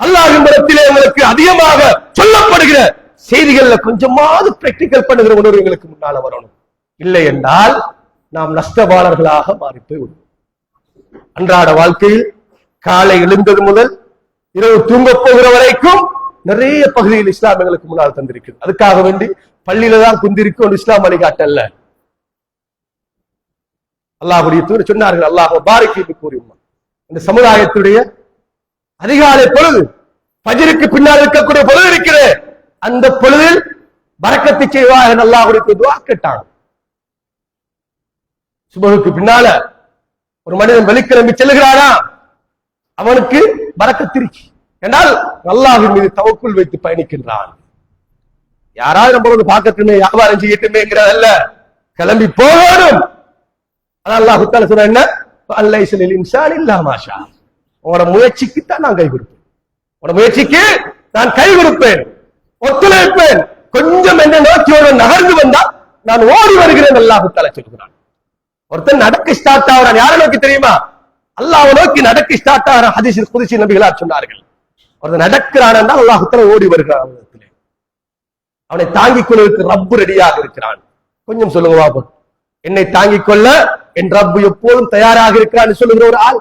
அல்லாஹ்வின் புறத்திலே உங்களுக்கு அதிகமாக சொல்லப்படுகிற செய்திகள்ல கொஞ்சமாவது பிராக்டிகல் பண்ணுகிற உணர்வு எங்களுக்கு முன்னால வரணும். இல்லை என்றால் நாம் நஷ்டவாளர்களாக மாறிப்போய் விடுவோம். அன்றாட வாழ்க்கையில் காலை எழுந்தது முதல் இரவு தூங்க போகிற வரைக்கும் நிறைய பகுதியில் இஸ்லாம் எங்களுக்கு முன்னால் தந்திருக்கிறது. அதுக்காக வேண்டி பள்ளியில தான் குந்திருக்கும் இஸ்லாம் வழிகாட்டல்ல. அல்லாஹ்வுடைய தூதர் சொன்னார்கள், அல்லாஹ் பாரிக் என்று கூறியுமா, இந்த சமுதாயத்துடைய அதிகாலை பொழுது, ஃபஜ்ருக்கு பின்னால் இருக்கக்கூடிய பொழுது இருக்கிறது, அந்த பொழுதில் பரக்கத்தை செய்வார்கள் அல்லாஹ்வுடைய துஆ கேட்டாங்க. சுபஹுக்கு பின்னால ஒரு மனிதன் வெளிக்கிளம்பி செல்கிறானா, அவனுக்கு பரக்கத்திருச்சு என்றால் அல்லாஹ்வின் மீது தவக்குல் வைத்து பயணிக்கின்றான். யாராவது நம்ம வந்து பார்க்கட்டுமே, வியாபாரம் செய்யட்டுமேங்கிறதல்ல, கிளம்பி போகணும். அல்லாஹ் தஆலா சொல்ற என்ன, அல்லைஸலில் இன்சான் இல்லா மாஷா, உங்களோட முயற்சிக்குத்தான் நான் கை கொடுப்பேன், உங்களோட முயற்சிக்கு நான் கை கொடுப்பேன், ஒத்துழைப்பேன். கொஞ்சம் என்ன நோக்கியோட நகர்ந்து வந்தா நான் ஓடி வருகிறேன் அல்லாஹ் தஆலா சொல்கிறான். ஒருத்தன் நடக்க ஸ்டார்ட் ஆகிறான், யாரை நோக்கி தெரியுமா? அல்லாஹ்வை நோக்கி நடக்க ஸ்டார்ட் ஆகிறான். ஹதீஸில் குத்ஸி நபிகளார் சொன்னார்கள், ஒருத்தன் நடக்கிறான் என்றால் அல்லாஹ் தஆலா ஓடி வருகிறான். அவனை தாங்கிக் கொள்வதற்கு ரப்பு ரெடியாக இருக்கிறான். கொஞ்சம் சொல்லுங்க பாப்போம், என்னை தாங்கிக் கொள்ள என் ரப்பு எப்போதும் தயாராக இருக்கிறான் சொல்லுகிற ஒரு ஆள்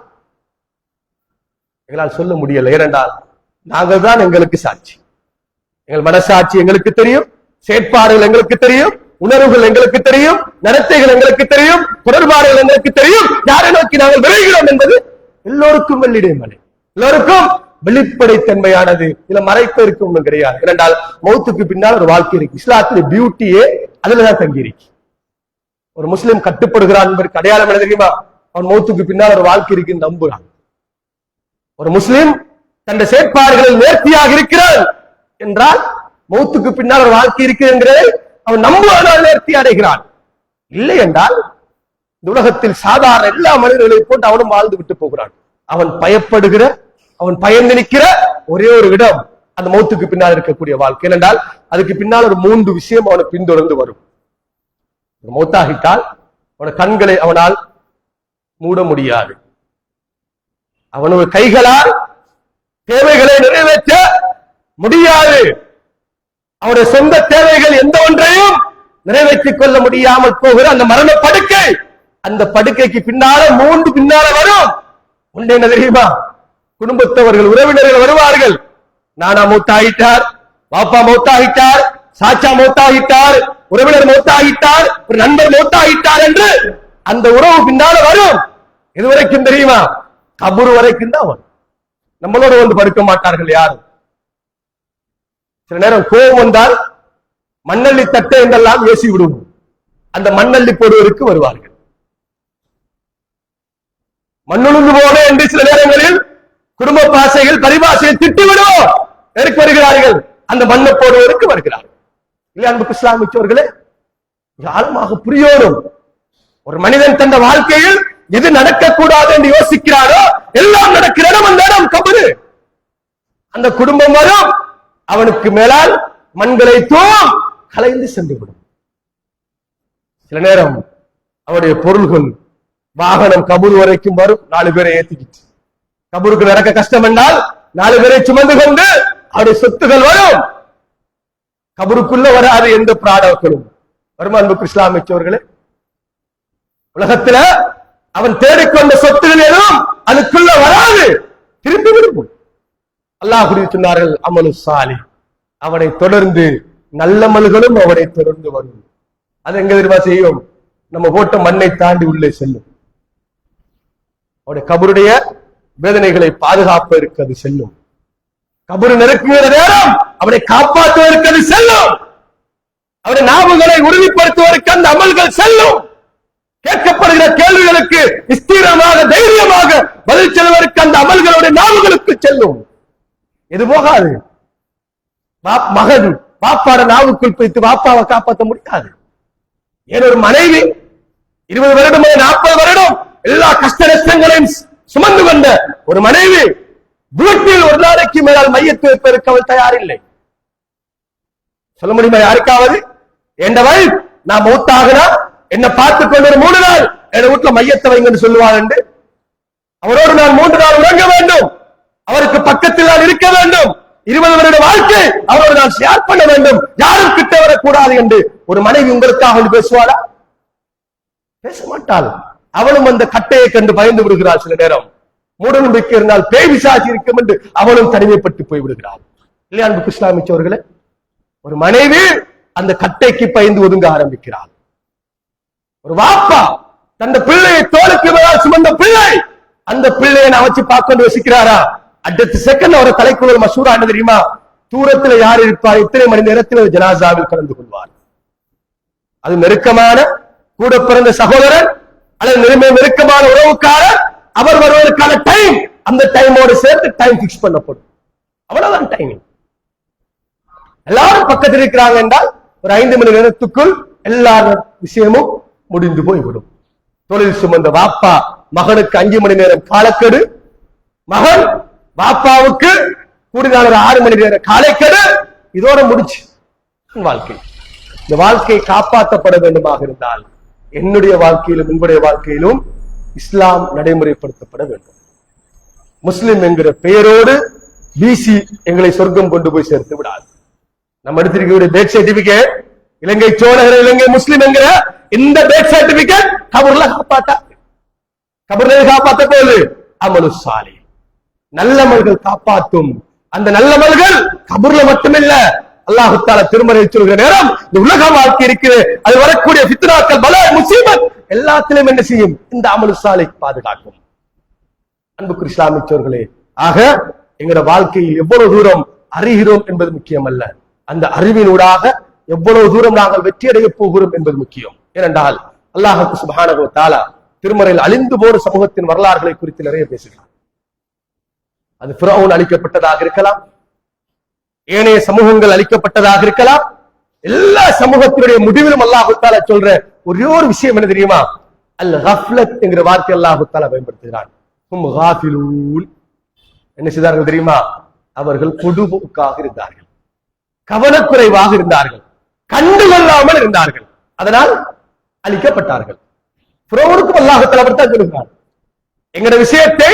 எங்களால் சொல்ல முடியல. ஏனென்றால் நாங்கள் தான் எங்களுக்கு சாட்சி. எங்கள் மனசாட்சி எங்களுக்கு தெரியும், செயற்பாடுகள் எங்களுக்கு தெரியும், உணர்வுகள் எங்களுக்கு தெரியும், நடத்தைகள் எங்களுக்கு தெரியும், தொடர்பாடுகள் எங்களுக்கு தெரியும். யாரை நோக்கி நாங்கள் விரைகிறோம் என்பது எல்லோருக்கும் வெள்ளிடைமலை, எல்லோருக்கும் வெளிப்படைத்தன்மையானது. இதுல மறைப்பதற்கு ஒன்றும் கிடையாது. ஏனென்றால் மௌத்துக்கு பின்னால் ஒரு வாழ்க்கை இருக்கு. இஸ்லாத்துடைய பியூட்டியே அதுலதான் தங்கி இருக்கு. ஒரு முஸ்லிம் கட்டுப்படுகிறான் என்பதற்கு அடையாளம் என்ன தெரியுமா? அவன் மௌத்துக்கு பின்னால் ஒரு வாழ்க்கை இருக்கு நம்புறான். ஒரு முஸ்லிம் தன் செயற்பாடுகளில் நேர்த்தியாக இருக்கிறான் என்றால் மௌத்துக்கு பின்னால் ஒரு வாழ்க்கை இருக்கிறது அவன் நம்புவதால் நேர்த்தி அடைகிறான். இல்லை என்றால் இந்த உலகத்தில் சாதாரண எல்லா மனிதர்களை போட்டு அவனும் வாழ்ந்து விட்டு போகிறான். அவன் பயப்படுகிற, அவன் பயந்து நிற்கிற ஒரே ஒரு இடம் அந்த மௌத்துக்கு பின்னால் இருக்கக்கூடிய வாழ்க்கை. என்றால் அதுக்கு பின்னால் ஒரு 3 விஷயம் அவனை பின்தொடர்ந்து வரும். மௌத்தாகிட்டால் அவன கண்களை அவனால் மூட முடியாது. அவனோட கைகளால் தேவைகளை நிறைவேற்ற முடியாது. அவருடைய சொந்த தேவைகள் எந்த ஒன்றையும் நிறைவேற்றிக் கொள்ள முடியாமல் போகிற அந்த மரண படுக்கை, அந்த படுக்கைக்கு பின்னால 3 பின்னால வரும். ஒன்று என்ன தெரியுமா? குடும்பத்தவர்கள், உறவினர்கள் வருவார்கள். நானா மௌத்தாகிட்டார், பாப்பா மௌத்தாகிட்டார், சாச்சா மௌத்தாகிட்டார், உறவினர் மௌத்தாகிட்டார், ஒரு நண்பர் மௌத்தாகிட்டார் என்று அந்த உறவு பின்னால வரும். இதுவரைக்கும் தெரியுமா? கபூர் வரைக்கும் தான் வரும். நம்மளோட வந்து படுக்க மாட்டார்கள் யாரும். சில நேரம் கோபம் வந்தால் மண்ணள்ளி தட்டை என்றெல்லாம் ஏசி விடுவோம். அந்த மண்ணள்ளி போடுவதற்கு வருவார்கள். மண்ணுழுந்து போக என்று சில நேரங்களில் குடும்ப பாசைகள், பரிபாசைகள் திட்டி விடுவோம். எதற்கு வருகிறார்கள்? அந்த மண்ணை போடுவதற்கு வருகிறார்கள். இல்லை அன்புக்கு இஸ்லாமியர்களே, ஆழமாக புரியணும். ஒரு மனிதன் தந்த வாழ்க்கையில் எது நடக்கக்கூடாது என்று யோசிக்கிறாரோ எல்லாம் நடக்கிற இடம் அந்த இடம் கபரு. அந்த குடும்பம் வரும், அவனுக்கு மேலால் மண்களை தூம் கலைந்து சென்றுவிடும். சில நேரம் அவருடைய பொருள்கள் வாகனம் கபூர் வரைக்கும் வரும், 4 பேரை ஏத்திக்கிட்டு. கபூருக்கு நடக்க கஷ்டம் என்றால் 4 பேரை சுமந்து கொண்டு அவருடைய சொத்துகள் வரும். கபருக்குள்ள வராது எந்த பிராடங்களும் வருமா? அன்புக்கு இஸ்லாமியர்களே, உலகத்துல அவன் தேடிக்கொண்ட சொத்துகள் எதுவும் அதுக்குள்ள வராது, திரும்பி விடும். அல்லாஹ் சொன்னார்கள், அமலு சாலிஹ், அவனை தொடர்ந்து நல்ல அமல்களும் அவனை தொடர்ந்து வரும். அது எங்க தெரியுமா செய்யும்? நம்ம போட்ட மண்ணை தாண்டி உள்ளே செல்லும். அவருடைய கபருடைய வேதனைகளை பாதுகாப்பதற்கு அது செல்லும். கபரு நெருக்குகிற நேரம் அவனை காப்பாற்றுவதற்கு அது செல்லும். அவருடைய நாவுகளை உறுதிப்படுத்துவதற்கு அந்த அமல்கள் செல்லும். கேட்கப்படுகிற கேள்விகளுக்கு ஸ்திரமாக தைரியமாக பதில் செல்வதற்கு அந்த அமல்களுடைய நாவுகளுக்கு செல்லும். எது போகாது. மகன் பாப்பாட நாவுக்குள் வைத்து பாப்பாவை காப்பாற்ற முடியாது. ஏன் ஒரு மனைவி 20 வருடம் 40 வருடம் எல்லா கஷ்ட நஷ்டங்களையும் சுமந்து கொண்ட ஒரு மனைவி வீட்டில் ஒரு நாளைக்கு மேலால் மையத்து வைப்பதற்கு அவள் தயாரில்லை. சொல்ல முடியுமா யாருக்காவது? என் வைஃப் நான் மௌத்தாகினா என்ன பார்த்துக் கொண்டு ஒரு 3 நாள் என் வீட்டுல மையத்தை வைங்கன்னு சொல்லுவாள் என்று, அவரோடு நான் 3 நாள் உறங்க வேண்டும், அவருக்கு பக்கத்தில் நான் இருக்க வேண்டும், 20 வருட வாழ்க்கை அவரோடு நான் ஷேர் பண்ண வேண்டும், யாரும் கிட்ட வரக்கூடாது என்று ஒரு மனைவி உங்களுக்காக பேசுவாளா? பேச மாட்டாள். அவளும் அந்த கட்டையை கண்டு பயந்து விடுகிறாள். சில நேரம் மூட நம்பிக்கை இருந்தால் பேய் பிசாசு இருக்கும் என்று அவளும் தனிமைப்பட்டு போய் விடுகிறாள். இல்லையா அன்புக்கு இஸ்லாமியர்களே? ஒரு மனைவி அந்த கட்டைக்கு பயந்து ஒதுங்க ஆரம்பிக்கிறாள். ஒரு வாப்பா தந்த பிள்ளையை தோளுக்கு மேலால் சுமந்த பிள்ளை, அந்த பிள்ளையை நான் வச்சு பார்க்க யோசிக்கிறாரா? அடுத்த செகண்ட் அவரை தலைக்குள் மசூரா என்ன தெரியுமா? தூரத்தில் யார் இருப்பார், இத்தனை மணி நேரத்தில் ஜனாசாவில் கலந்து கொள்வார். அது நெருக்கமான கூட பிறந்த சகோதரன் அல்லது நெருக்கமான உறவுக்காரர், அவர் வருவதற்கான டைம் அந்த டைமோடு சேர்த்து டைம் பிக்ஸ் பண்ணப்படும். அவ்வளவுதான் டைமிங். எல்லாரும் பக்கத்தில் இருக்கிறாங்க என்றால் ஒரு 5 மணி நேரத்துக்குள் எல்லா விஷயமும் முடிந்து போய்விடும். தொழில் சுமந்த வாப்பா மகனுக்கு 5 மணி நேரம் காலக்கெடு, மகன் வாப்பாவுக்கு கூடினால் ஒரு 6 மணி நேரம் காலைக்கெடு, இதோட முடிச்சு வாழ்க்கை. இந்த வாழ்க்கை காப்பாற்றப்பட வேண்டுமாக இருந்தால் என்னுடைய வாழ்க்கையிலும் உங்களுடைய வாழ்க்கையிலும் இஸ்லாம் நடைமுறைப்படுத்தப்பட வேண்டும். முஸ்லிம் என்கிற பெயரோடு பிசி எங்களை சொர்க்கம் கொண்டு போய் சேர்த்து விடாது. நம்ம எடுத்திருக்கக்கூடிய டெத் சர்டிபிகேட் இலங்கை சோழகர் இலங்கை முஸ்லிம் என்கிற இந்த டெத் சர்டிபிகேட் கபர்ல காப்பாற்ற போகுது. அமலு சாலிஹ், நல்லமல்கள் காப்பாற்றும். அந்த நல்லமல்கள் கபர்ல மட்டுமில்ல, அல்லாஹ் தஆலா திருமறை சொல்கிற நேரம் இந்த உலக வாழ்க்கை இருக்குது, அது வரக்கூடிய ஃபித்னாக்கள் பலா முசீபத் எல்லாத்திலும் என்ன செய்யும்? இந்த அமலு சாலிஹ் பாதுகாக்கும். அன்புக்குரிய இஸ்லாமியர்களே, ஆக எங்களோட வாழ்க்கையில் எவ்வளவு தூரம் அறிகிறோம் என்பது முக்கியம் அல்ல, அந்த அறிவினூடாக எவ்வளவு தூரம் நாங்கள் வெற்றி அடைய போகிறோம் என்பது முக்கியம். ஏனென்றால் அல்லாஹ் சுப்ஹானஹு வ தஆலா திருமறையில் அழிந்து போன சமூகத்தின் வரலாறுகளை குறித்து நிறைய பேசுகிறார். அது ஃபிரௌன் அழிக்கப்பட்டதாக இருக்கலாம், ஏனைய சமூகங்கள் அழிக்கப்பட்டதாக இருக்கலாம். எல்லா சமூகத்தினுடைய முடிவிலும் அல்லாஹ் தஆலா சொல்ற ஒரே ஒரு விஷயம் என்ன தெரியுமா? அல் கஃப்லத் என்கிற வார்த்தை அல்லாஹ் தஆலா பயன்படுத்துகிறான். ஹும் காஃபிலூன், என்ன செய்தார்கள் தெரியுமா? அவர்கள் பொடுபோக்காக இருந்தார்கள், கவனக்குறைவாக இருந்தார்கள், கண்டுகொள்ளாமல் இருந்தார்கள், அதனால் அழிக்கப்பட்டார்கள். ஃபிரௌனுக்கும் அல்லாஹ் தஆலா அப்படித்தான் சொல்கிறான். எங்களுடைய விஷயத்தை,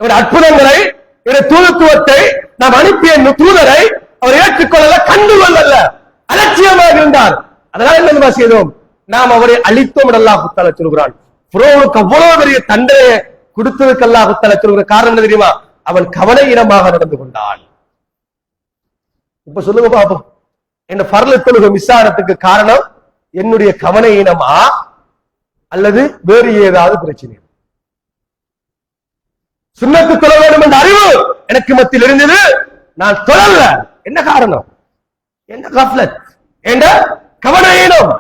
எங்களுடைய அற்புதங்களை, எங்களுடைய தூதுத்துவத்தை, நாம் அனுப்பிய தூதரை அவர் ஏற்றுக்கொள்ளல, கண்டுகொள்ளல, அலட்சியமாக இருந்தார். அதனால என்ன செய்தோம்? நாம் அவரை அழித்தோம். அல்லாஹ் தஆலா சொல்கிறான். ஃபிரௌனுக்கு அவ்வளவு பெரிய தண்டனையை கொடுத்ததுக்கு அல்லாஹ் தஆலா சொல்கிற காரணம் என்ன தெரியுமா? அவன் கவனஈனமாக நடந்து கொண்டான். இப்ப சொல்லுங்க பாப்போம், என்ன ஃபர்ல தொழுகை மிஸ் ஆனதுக்கு காரணம் என்னுடைய கவனஈனமா அல்லது வேறு ஏதாவது பிரச்சனை? சுன்னத்து தொழ வேண்டும் என்ற அறிவு எனக்கு மத்தியில் இருந்தது, நான் தொழல. என்ன காரணம்? என்ன கஃப்லத், என்ற கவனஈனம்.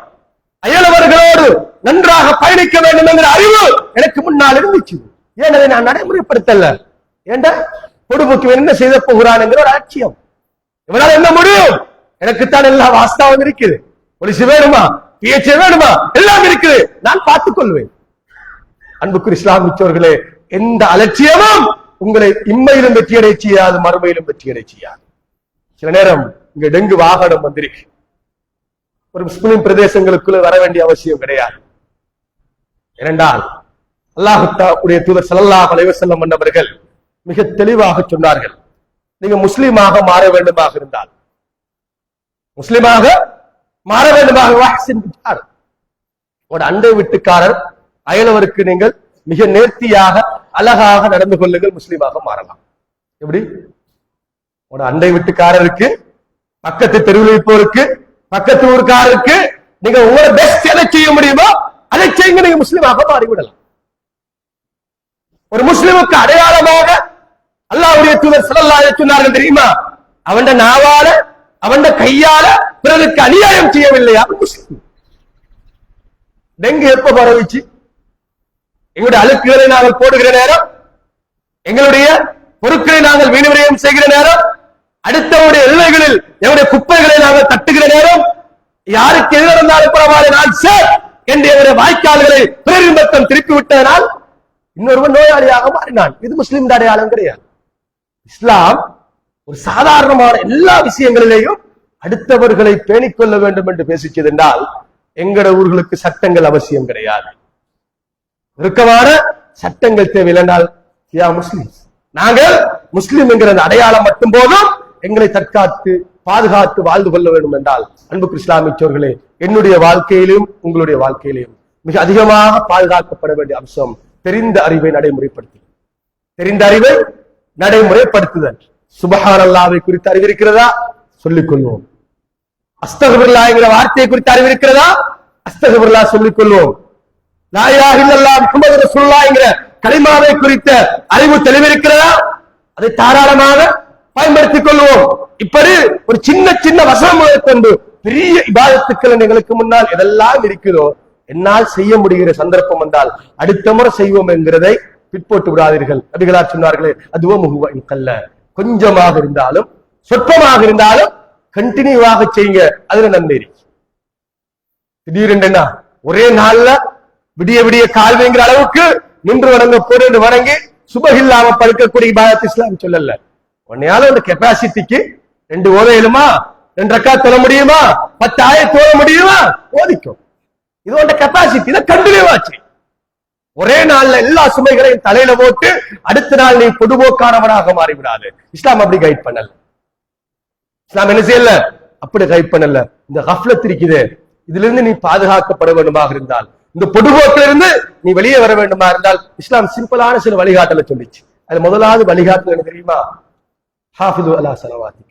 அயலவர்களோடு நன்றாக பயணிக்க வேண்டும் என்கிற அறிவு எனக்கு முன்னால் இருந்துச்சு. ஏன் அதை நான் நடைமுறைப்படுத்தல? ஏண்ட பொடுபோக்கு என்ன செய்த போகிறான் என்கிற ஒரு அலட்சியம். இவனால என்ன முடியும்? எனக்குத்தான் எல்லா வாஸ்தாவும் இருக்குது, ஒலிசு வேணுமா, பிஎச்ஏ வேணுமா, எல்லாம் இருக்குது, நான் பார்த்துக் கொள்வேன். அன்புக்குரிய இஸ்லாமியர்களே, எந்த அலட்சியமும் உங்களை இம்மையிலும் வெற்றியடை செய்யாது, மறுமையிலும் வெற்றியடை செய்யாது. சில நேரம் இங்க டெங்கு வாகனம் வந்திருக்கு. ஒரு முஸ்லிம் பிரதேசங்களுக்குள்ள வர வேண்டிய அவசியம் கிடையாது. இரண்டால் அல்லாஹ்வுடைய தூதர் ஸல்லல்லாஹு அலைஹி வஸல்லம் அவர்கள் மிக தெளிவாக சொன்னார்கள், நீங்க முஸ்லிமாக மாற வேண்டுமாக இருந்தால், முஸ்லிமாக மாற வேண்டுமாக ஒரு அண்டை வீட்டுக்காரர் அயலவருக்கு நீங்கள் மிக நேர்த்தியாக அழகாக நடந்து கொள்ளுங்கள், முஸ்லிமாக மாறலாம். எப்படி? ஒரு அண்டை வீட்டுக்காரருக்கு, பக்கத்து தெருவில் இருப்போருக்கு, பக்கத்து ஊருக்காரருக்கு நீங்க உங்களோட பெஸ்ட் எதை செய்ய முடியுமோ அதை செய்யுங்க, நீங்க முஸ்லிமாக மாறிவிடலாம். ஒரு முஸ்லிமுக்கு அடையாளமாக அல்லாஹ்வுடைய தூதர் ஸல்லல்லாஹு அலைஹி சொன்னார்கள் தெரியுமா? அவன் நாவால அவன் கையால பிறருக்கு அநியாயம் செய்யவில்லையா முஸ்லிம். டெங்கு எப்ப பரவிச்சு? எங்களுடைய அழுக்குகளை நாங்கள் போடுகிற நேரம், எங்களுடைய பொருட்களை நாங்கள் வீணவிரயம் செய்கிற நேரம், அடுத்தவருடைய எல்லைகளில் எங்களுடைய குப்பைகளை நாங்கள் தட்டுகிற நேரம், யாருக்கு எது நடந்தாலும் பரவாயில்லை நான் சார் என்று எங்களுடைய வாய்க்கால்களை பேரின்பத்தம் திருப்பி விட்டதனால் இன்னொருவன் நோயாளியாக மாறினான். இது முஸ்லிம் அடையாளம் கிடையாது. இஸ்லாம் ஒரு சாதாரணமான எல்லா விஷயங்களிலேயும் அடுத்தவர்களை பேணிக் கொள்ள வேண்டும் என்று பேசிச்சது என்றால் எங்கட ஊர்களுக்கு சட்டங்கள் அவசியம் கிடையாது. இறுக்கமான சட்டங்கள் தேவையில்லைனால் முஸ்லிம் நாங்கள் முஸ்லிம் என்கிற அடையாளம் மட்டும் போதும் எங்களை தற்காத்து பாதுகாத்து வாழ்ந்து கொள்ள வேண்டும் என்றால், அன்புக்கு இஸ்லாமியர்களே, என்னுடைய வாழ்க்கையிலும் உங்களுடைய வாழ்க்கையிலும் மிக அதிகமாக பாதுகாக்கப்பட வேண்டிய அம்சம் தெரிந்த அறிவை நடைமுறைப்படுத்துதல். தெரிந்த அறிவை நடைமுறைப்படுத்துதல். சுப்ஹானல்லாஹ்வை குறித்து அறிவிருக்கிறதா? சொல்லிக் கொள்வோம். அஸ்தக்ஃபிருல்லாஹ் என்கிற வார்த்தையை குறித்து அறிவிருக்கிறதா? அஸ்தக்ஃபிருல்லாஹ் சொல்லிக் கொள்வோம். லா இலாஹ இல்லல்லாஹ் முஹம்மது ரசூலுல்லாஹ் என்கிற கலிமாவை குறித்த அறிவு தெளிவிருக்கிறதா? அதை தாராளமாக பயன்படுத்திக் கொள்வோம். இப்படி ஒரு சின்ன சின்ன வசனம் கொண்டு பெரிய இபாதத்துக்கள் எங்களுக்கு முன்னால் எதெல்லாம் இருக்கிறதோ, என்னால் செய்ய முடிகிற சந்தர்ப்பம் வந்தால் அடுத்த முறை செய்வோம் என்கிறதை பிற்போட்டு விடாதீர்கள். நபிகளார் சொன்னார்களே, அதுவும் கொஞ்சமாக இருந்தாலும் சொற்பமாக இருந்தாலும் கண்டினியூவாக செய்யுங்க, அதுல நன்மை இருக்கு. திடீரென்று ஒரே நாள்ல விடிய விடிய கால்வைங்கிற அளவுக்கு நின்று வணங்க போடு வணங்கி சுபஹில்லாம படுக்கக்கூடிய இபாதத் இஸ்லாம் சொல்லல. உன்னையால ஒரு கெப்பாசிட்டிக்கு 2 ஓதையிலுமா 2 ரக்காத் தொழ முடியுமா, 10 ஆயத் தொழ முடியுமா, ஓதிக்கும். இது உன்ன கெப்பாசிட்டி. இதை கண்டினியூவாச்சு ஒரே நாள்ல எல்லா சுமைகளையும் தலையில போட்டு அடுத்த நாள் நீ பொதுபோக்கானவனாக மாறிவிடாது. இஸ்லாம் அப்படி கைட் பண்ணல. இஸ்லாம் என்ன செய்யல? அப்படி கைட் பண்ணல. இந்த கஃப்லத் இருக்குது, இதுல இருந்து நீ பாதுகாக்கப்பட வேண்டுமாக இருந்தால், இந்த பொதுபோக்கில இருந்து நீ வெளியே வர வேண்டுமா இருந்தால் இஸ்லாம் சிம்பிளான சில வழிகாட்டலை சொல்லிச்சு. அது முதலாவது வழிகாட்டல் என்ன தெரியுமா? ஹாஃபிது அலா ஸலவாத்திக்.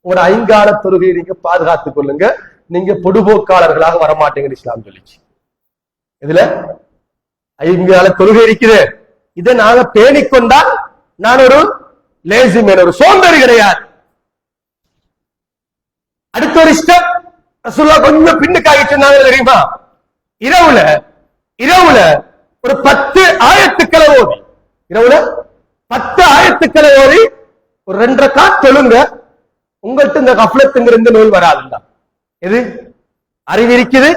ஒரு 5 கால தொழுகையை நீங்க பாதுகாத்துக் கொள்ளுங்க, நீங்க பொதுபோக்காளர்களாக வரமாட்டீங்கன்னு இஸ்லாம் சொல்லிச்சு. இதுல 5 கால தொழுகை இருக்குது, இதை நாங்க பேணிக்கொண்டால் நான் ஒரு லேசி மேன், ஒரு சோம்பேறி கிடையாது. அடுத்த ஒரு இஷ்டம் ரசூலுல்லாஹ் கொஞ்சம் பின்னுக்காகி சொன்னாங்க தெரியுமா? இரவுல ஒரு 10 ஆயத்துக்களை ஓதி, இரவுல 10 ஆயத்துக்களை ஓதி ஒரு 2 ரக்காத் தொழுங்க, உங்கள்கிட்ட இந்த கஃப்லத்துங்கிற இந்த நோய் வராதுண்டா. எது அறிவு இருக்குது,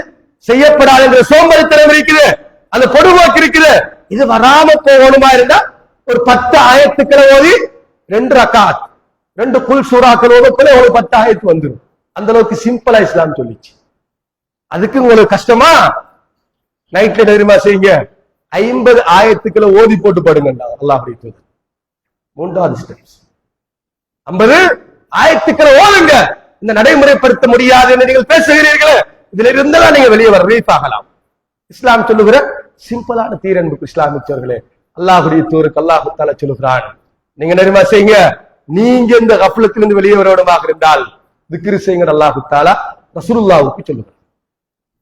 செய்யப்படாத சோம்பேறித்தனம் இருக்குது, அந்த பொடுபோக்கு இருக்குது, இது வராம போகணுமா இருந்தா ஒரு 10 ஆயத்துக்களை ஓதி 2 ரக்காத் 2 குல் சூறாக்கள் ஓதக்குள்ள ஒரு 10 ஆயத்து வந்துடும். அந்த அளவுக்கு சிம்பிளா இஸ்லாம் சொல்லிச்சு. அதுக்கு உங்களுக்கு கஷ்டமா? நைட்ல தெரியுமா செய்யுங்க, 50 ஆயத்துக்களை ஓதி போட்டு படுங்கண்டா அல்லாஹ் அப்படி சொல்லுது. 3வது ஸ்டெப்ஸ் 50 ஆயத்துக்களை ஓதுங்க. இந்த நடைமுறைப்படுத்த முடியாது என்று நீங்கள் பேசுகிறீர்களே, இதுல இருந்தாலும் நீங்க வெளியே வர ரிலீஃப் ஆகலாம். இஸ்லாம் சொல்லுகிற சிம்பிளான தீரன்புக்கு இஸ்லாமியர்களே, அல்லாஹ்வுடைய தூதருக்கு அல்லாஹ் தஆலா சொல்லுகிறான், நீங்க தெரியுமா செய்யுங்க, நீங்க இந்த கஃப்லத்திலிருந்து வெளியே வரணுமாக இருந்தால் திக்ர் செய்யுங்க. அல்லாஹ் தஆலா ரசூலுல்லாஹ்வுக்கு சொல்லுகிறார்.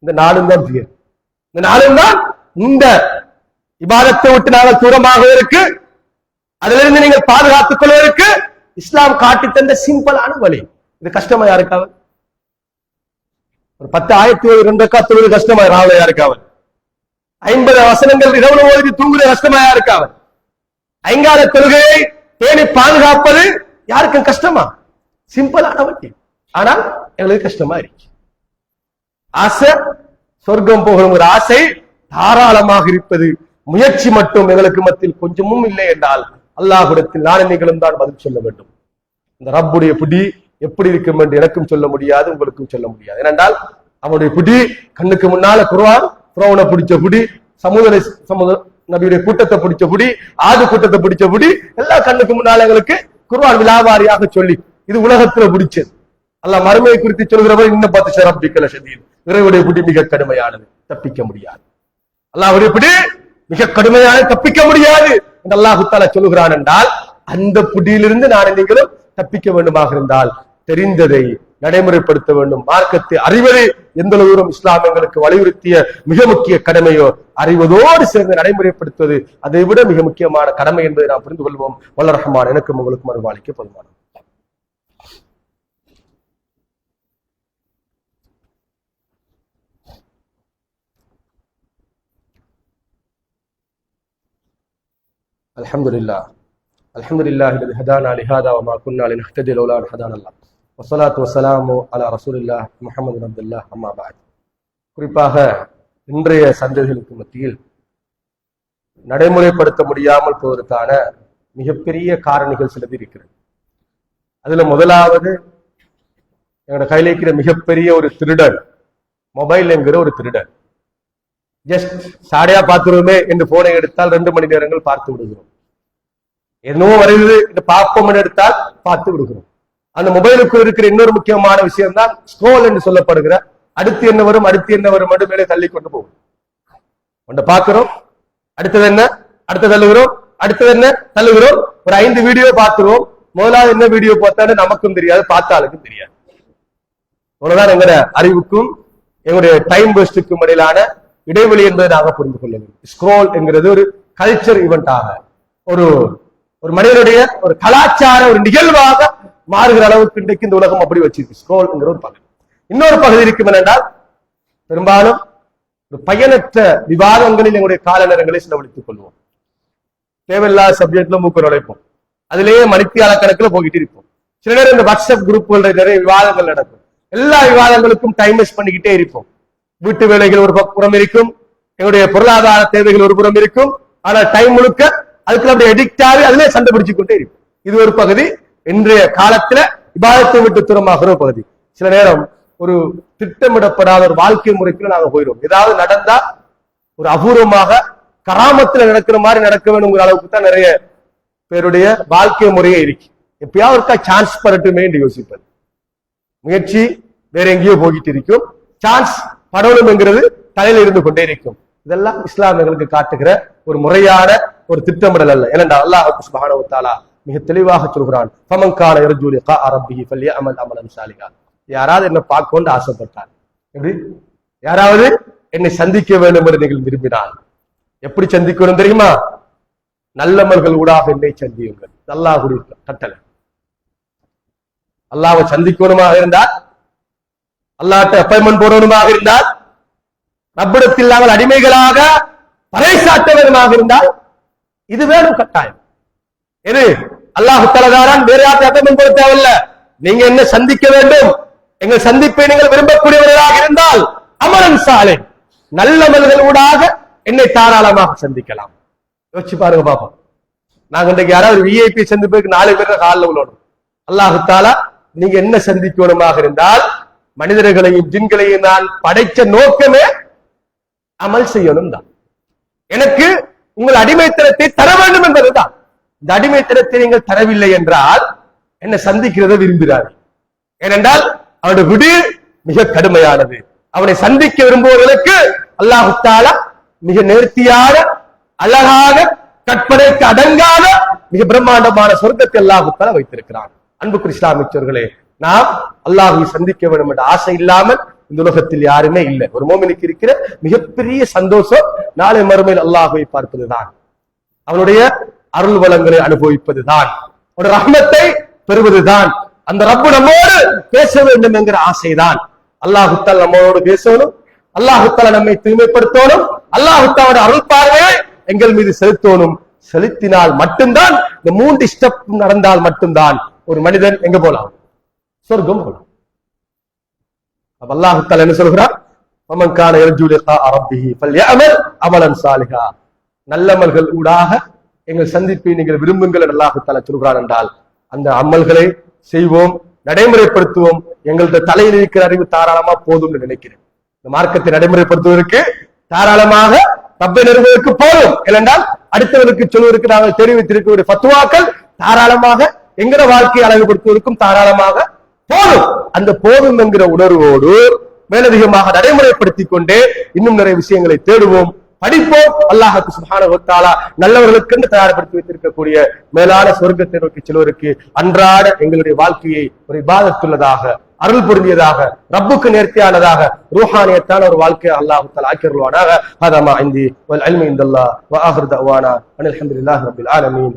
இந்த 4 தான் தீர். இந்த 4 தான் இந்த இபாதத்தை விட்டு நாங்கள் தூரமாக இருக்கு, அதிலிருந்து நீங்கள் பாதுகாத்துக் கொள்வதற்கு இஸ்லாம் காட்டி தந்த சிம்பிளான வழி. இது கஷ்டமா யாருக்காவது? ஒரு 10 ஆயத்து 2 ரக்காத் தொழுவது கஷ்டமா ராவல யாருக்காவது? 50 வசனங்கள் இரவுல ஓதி தூங்குறது கஷ்டமா யாருக்காவது? 5 கால தொழுகையை பேணி பாதுகாப்பது யாருக்கும் கஷ்டமா? சிம்பிளான வழி. ஆனால் எங்களுக்கு கஷ்டமா இருக்கு. ஆசை சொர்க்கம் போகணும் ஒரு ஆசை தாராளமாக இருப்பது, முயற்சி மட்டும் எங்களுக்கு மத்தியில் கொஞ்சமும் இல்லை என்றால் அல்லாஹ்விடத்தில் நானும் நீங்களும் தான் பதில் சொல்ல வேண்டும். இந்த ரப்புடைய பிடி எப்படி இருக்கும் என்று எனக்கும் சொல்ல முடியாது, உங்களுக்கும் சொல்ல முடியாது. ஏனென்றால் அவனுடைய பிடி கண்ணுக்கு முன்னால குர்ஆன், ஃபிரௌனை பிடிச்ச பிடி, நபியுடைய கூட்டத்தை பிடிச்ச பிடி, ஆது கூட்டத்தை பிடிச்ச பிடி, எல்லா கண்ணுக்கு முன்னால எங்களுக்கு குர்ஆன் விலாவாரியாக சொல்லி இது உலகத்துல பிடிச்சது. அல்லாஹ் மறுமையை குறித்து சொல்கிறவர் இன்னும் 10 ஷரப்பிக்கல ஷதீத், இறைவனுடைய பிடி மிக கடுமையானது, தப்பிக்க முடியாது. அல்லாஹ்வுடைய பிடி மிக கடுமையானது, தப்பிக்க முடியாது என்று அல்லாஹ் தஆலா சொல்கிறான். என்றால் அந்த பிடியிலிருந்து நான் நீங்களும் தப்பிக்க வேண்டுமாக இருந்தால் தெரிந்ததை நடைமுறைப்படுத்த வேண்டும். மார்க்கத்தை அறிவது எந்த தூரம் இஸ்லாம் எங்களுக்கு வலியுறுத்திய மிக முக்கிய கடமையோ அறிவதோடு சேர்ந்து நடைமுறைப்படுத்துவது அதை விட மிக முக்கியமான கடமை என்பதை நாம் புரிந்து கொள்வோம். வல்ல ரஹ்மான் எனக்கும் உங்களுக்கும் அருள்பாலிக்க போதுமானது. அல்ஹம்துலில்லாஹ் அல்ஹம்துலில்லாஹி அல்லதி ஹதானா லிஹாதா வமா குன்னா லினஹ்ததிய லௌலா அன் ஹதானா அல்லாஹ் வஸ்ஸலாத்து வஸ்ஸலாமு அலா ரசூலில்லாஹ் முஹம்மது அப்துல்லாஹ் அம்மா பஅத். குறிப்பாக இன்றைய சந்ததிகளுக்கு மத்தியில் நடைமுறைப்படுத்த முடியாமல் போவதற்கான மிகப்பெரிய காரணிகள் சிலது இருக்கிறது. அதுல முதலாவது எங்களோட கையில் இருக்கிற மிகப்பெரிய ஒரு திருடன் மொபைல் என்கிற ஒரு திருடன். ஜஸ்ட் சாடையா பார்த்துருவோமே என்று போனை எடுத்தால் 2 மணி நேரங்கள் பார்த்து விடுகிறோம். என்னவோ வருகிறது என்று பார்ப்போம் எடுத்தால் பார்த்து விடுகிறோம். அந்த மொபைலுக்குள் இருக்கிற இன்னொரு முக்கியமான விஷயம் தான் ஸ்க்ரோல் என்று சொல்லப்படுகிற அடுத்து என்ன வரும் மட்டும் மேலே தள்ளி கொண்டு போகும். ஒன்றை பார்க்கிறோம், அடுத்தது என்ன, அடுத்த தள்ளுகிறோம், அடுத்தது என்ன தள்ளுகிறோம். ஒரு 5 வீடியோ பார்த்துருவோம். முதலாவது என்ன வீடியோ பார்த்தாலும் நமக்கும் தெரியாது, பார்த்தாலுக்கும் தெரியாது. அவ்வளவுதான் எங்களுடைய அறிவுக்கும் எங்களுடைய டைம் வேஸ்டுக்கும் இடையிலான இடைவெளி என்பதை நாங்கள் புரிந்து கொள்ள வேண்டும். ஸ்க்ரோல் என்கிறது ஒரு கல்ச்சர் ஈவெண்டாக, ஒரு மனிதனுடைய ஒரு கலாச்சார ஒரு நிகழ்வாக மாறுகிற அளவுக்கு இன்றைக்கு இந்த உலகம் அப்படி வச்சிருக்கு. ஸ்க்ரோல் என்கிற ஒரு பகுதி. இன்னொரு பகுதி இருக்கும் என்றால் பெரும்பாலும் ஒரு பயனற்ற விவாதங்களில் எங்களுடைய கால நேரங்களை செலவழித்துக் கொள்வோம். தேவையில்லாத சப்ஜெக்ட்ல மூக்க நுழைப்போம், அதிலேயே மணித்தியால கணக்கில் போய்கிட்டு இருப்போம். சில நேரம் இந்த வாட்ஸ்அப் குரூப்கள் நிறைய விவாதங்கள் நடக்கும். எல்லா விவாதங்களுக்கும் டைம் வேஸ்ட் பண்ணிக்கிட்டே இருப்போம். வீட்டு வேலைகள் ஒரு புறம் இருக்கும், எங்களுடைய பொருளாதார தேவைகள் ஒரு புறம் இருக்கும். ஆனால் டைம் முழுக்க அதுக்கு அப்படி எடிக்ட் ஆகி அதிலே சண்டை பிடிச்சு கொண்டே இருக்கும். இது ஒரு பகுதி. இன்றைய காலத்துல இபாதத்தை விட்டு தூரமாகிற ஒரு பகுதி. சில நேரம் ஒரு திட்டமிடப்படாத ஒரு வாழ்க்கை முறைக்குள்ள நாங்க போயிடும். ஏதாவது நடந்தா ஒரு அபூர்வமாக கராமத்துல நடக்கிற மாதிரி நடக்க வேணுங்கிற அளவுக்கு தான் நிறைய பேருடைய வாழ்க்கை முறையே இருக்கு. எப்பயாவது இருக்கா சான்ஸ் படட்டுமே என்று யோசிப்பது. முயற்சி வேற எங்கேயோ போகிட்டு இருக்கும், சான்ஸ் படணும் என்கிறது தலையில இருந்து கொண்டே இருக்கும். இதெல்லாம் இஸ்லாம் எங்களுக்கு காட்டுகிற ஒரு முறையான ஒரு திட்டமிடல் அல்ல. ஏனென்றால் அல்லாஹ் சுப்ஹானஹு வ தஆலா மிக தெளிவாக சொல்கிறான், ஃபமன் கான யர்ஜூ லிகா ரப்பிஹி ஃபல்யஅமல் அமலன் சாலிஹா. யாராவது என்ன பார்க்கணும்னு ஆசைப்பட்டார், எப்படி யாராவது என்னை சந்திக்க வேண்டும் என்று நீங்கள் விரும்பினால் எப்படி சந்திக்கணும் தெரியுமா? நல்லமல்கள் ஊடாக என்னை சந்தியுங்கள். அல்லாஹ் கூடிய கட்டளை. அல்லாஹ்வை சந்திக்கணுமாக இருந்தால், அல்லாஹ்ட்ட அப்பாயின்மெண்ட் போடணுமாக இருந்தால், ரப்பிடத்தில் நாங்கள் அடிமைகளாக பறைசாட்ட வேண்டுமாக இருந்தால் இது வேணும் கட்டாயம். எது? அல்லாஹ் தஆலாதான், வேற யாருக்கு அப்பாயின்மெண்ட் போட தேவையில்ல. நீங்க என்ன சந்திக்க வேண்டும், எங்கள் சந்திப்பை நீங்கள் விரும்பக்கூடியவர்களாக இருந்தால் அமலன் சாலை, நல்லமல்கள் ஊடாக என்னை தாராளமாக சந்திக்கலாம். யோசிச்சு பாருங்க பாப்போம். நாங்க இன்றைக்கு யாராவது விஐபி சந்திப்புக்கு 4 பேர் காலில் உள்ளோம். அல்லாஹ் தஆலா நீங்க என்ன சந்திக்கணுமாக இருந்தால், மனிதர்களையும் ஜின்களையும் நான் படைச்ச நோக்கமே அமல் செய்யணும் தான். எனக்கு உங்கள் அடிமைத்தனத்தை தர வேண்டும் என்பதுதான். இந்த அடிமைத்தனத்தை நீங்கள் தரவில்லை என்றால் என்ன சந்திக்கிறத விரும்புகிறார். ஏனென்றால் அவனுடைய விடு மிக கடுமையானது. அவனை சந்திக்க விரும்புவர்களுக்கு அல்லாஹ் தஆலா மிக நேர்த்தியான அழகாக கற்பனைக்கு அடங்காத மிக பிரம்மாண்டமான சொர்க்கத்தை அல்லாஹ் தஆலா வைத்திருக்கிறான். அன்புக்குரிய இஸ்லாமியர்களே, நாம் அல்லாஹ்வை சந்திக்க வேண்டும் என்ற ஆசை இல்லாமல் இந்த உலகத்தில் யாருமே இல்லை. ஒரு மோமினுக்கு இருக்கிற மிகப்பெரிய சந்தோஷம் நாளை மறுமையில் அல்லாஹ்வை பார்ப்பதுதான், அவனுடைய அருள் வளங்களை அனுபவிப்பதுதான், ஒரு ரஹ்மத்தை பெறுவதுதான். அந்த ரப்பு நம்மோடு பேச வேண்டும் என்கிற ஆசைதான். அல்லாஹ் தஆலா நம்மோடு பேசணும், அல்லாஹ் தஆலா நம்மை தூய்மைப்படுத்தணும், அல்லாஹ் தஆலா அருள் பார்வையை எங்கள் மீது செலுத்தணும். செலுத்தினால் மட்டும்தான், இந்த 3 ஸ்டெப் நடந்தால் மட்டும்தான் ஒரு மனிதன் எங்க போலாம்? சொர்க்கம் போலாம். அல்லாஹ் தஆலா என்ன சொல்கிறார்? ஃபமன் கான யர்ஜூ லிகா ரப்பிஹி ஃபல்யஅமல் அமலன் சாலிஹா. நல்லமல்கள் ஊடாக எங்கள் சந்திப்பை நீங்கள் விரும்புங்கள் என்று அல்லாஹ் தஆலா சொல்கிறார் என்றால் அந்த அமல்களை செய்வோம். நடைமுறைப்படுத்துவோம். எங்களது தலையில் இருக்கிற அறிவு தாராளமா போதும்னு நினைக்கிறேன். இந்த மார்க்கத்தை நடைமுறைப்படுத்துவதற்கு தாராளமாக ரப்பை நிறுவதற்கு போதும். ஏனென்றால் அடுத்தவருக்கு சொல்வதற்கு நாங்கள் தெரிவித்திருக்கக்கூடிய ஃபத்வாக்கள் தாராளமாக என்கிற வாழ்க்கையை அழகுபடுத்துவதற்கும் தாராளமாக போதும். அந்த போதும் என்கிற உணர்வோடு மேலதிகமாக நடைமுறைப்படுத்திக் கொண்டே இன்னும் நிறைய விஷயங்களை தேடுவோம், படிப்போம். அல்லாஹ் சுப்ஹானஹு வ தஆலா நல்லவர்களுக்கு தயார்படுத்தி வைத்திருக்கக்கூடிய மேலான சொர்க்கத்தை நோக்கி செல்வதற்கு அன்றாட எங்களுடைய வாழ்க்கையை ஒரு இபாதத்துள்ளதாக, அருள் பொருந்தியதாக, ரப்புக்கு நேர்த்தியானதாக, ரூஹானியத்தான ஒரு வாழ்க்கையை அல்லாஹ் தஆலா ஆக்கியருள்வானாக. ஹதா மா இந்தி வல் இல்மு இன்தல்லாஹ் வ ஆகிரு தஅவானா அனில் ஹம்துலில்லாஹி ரப்பில் ஆலமீன்.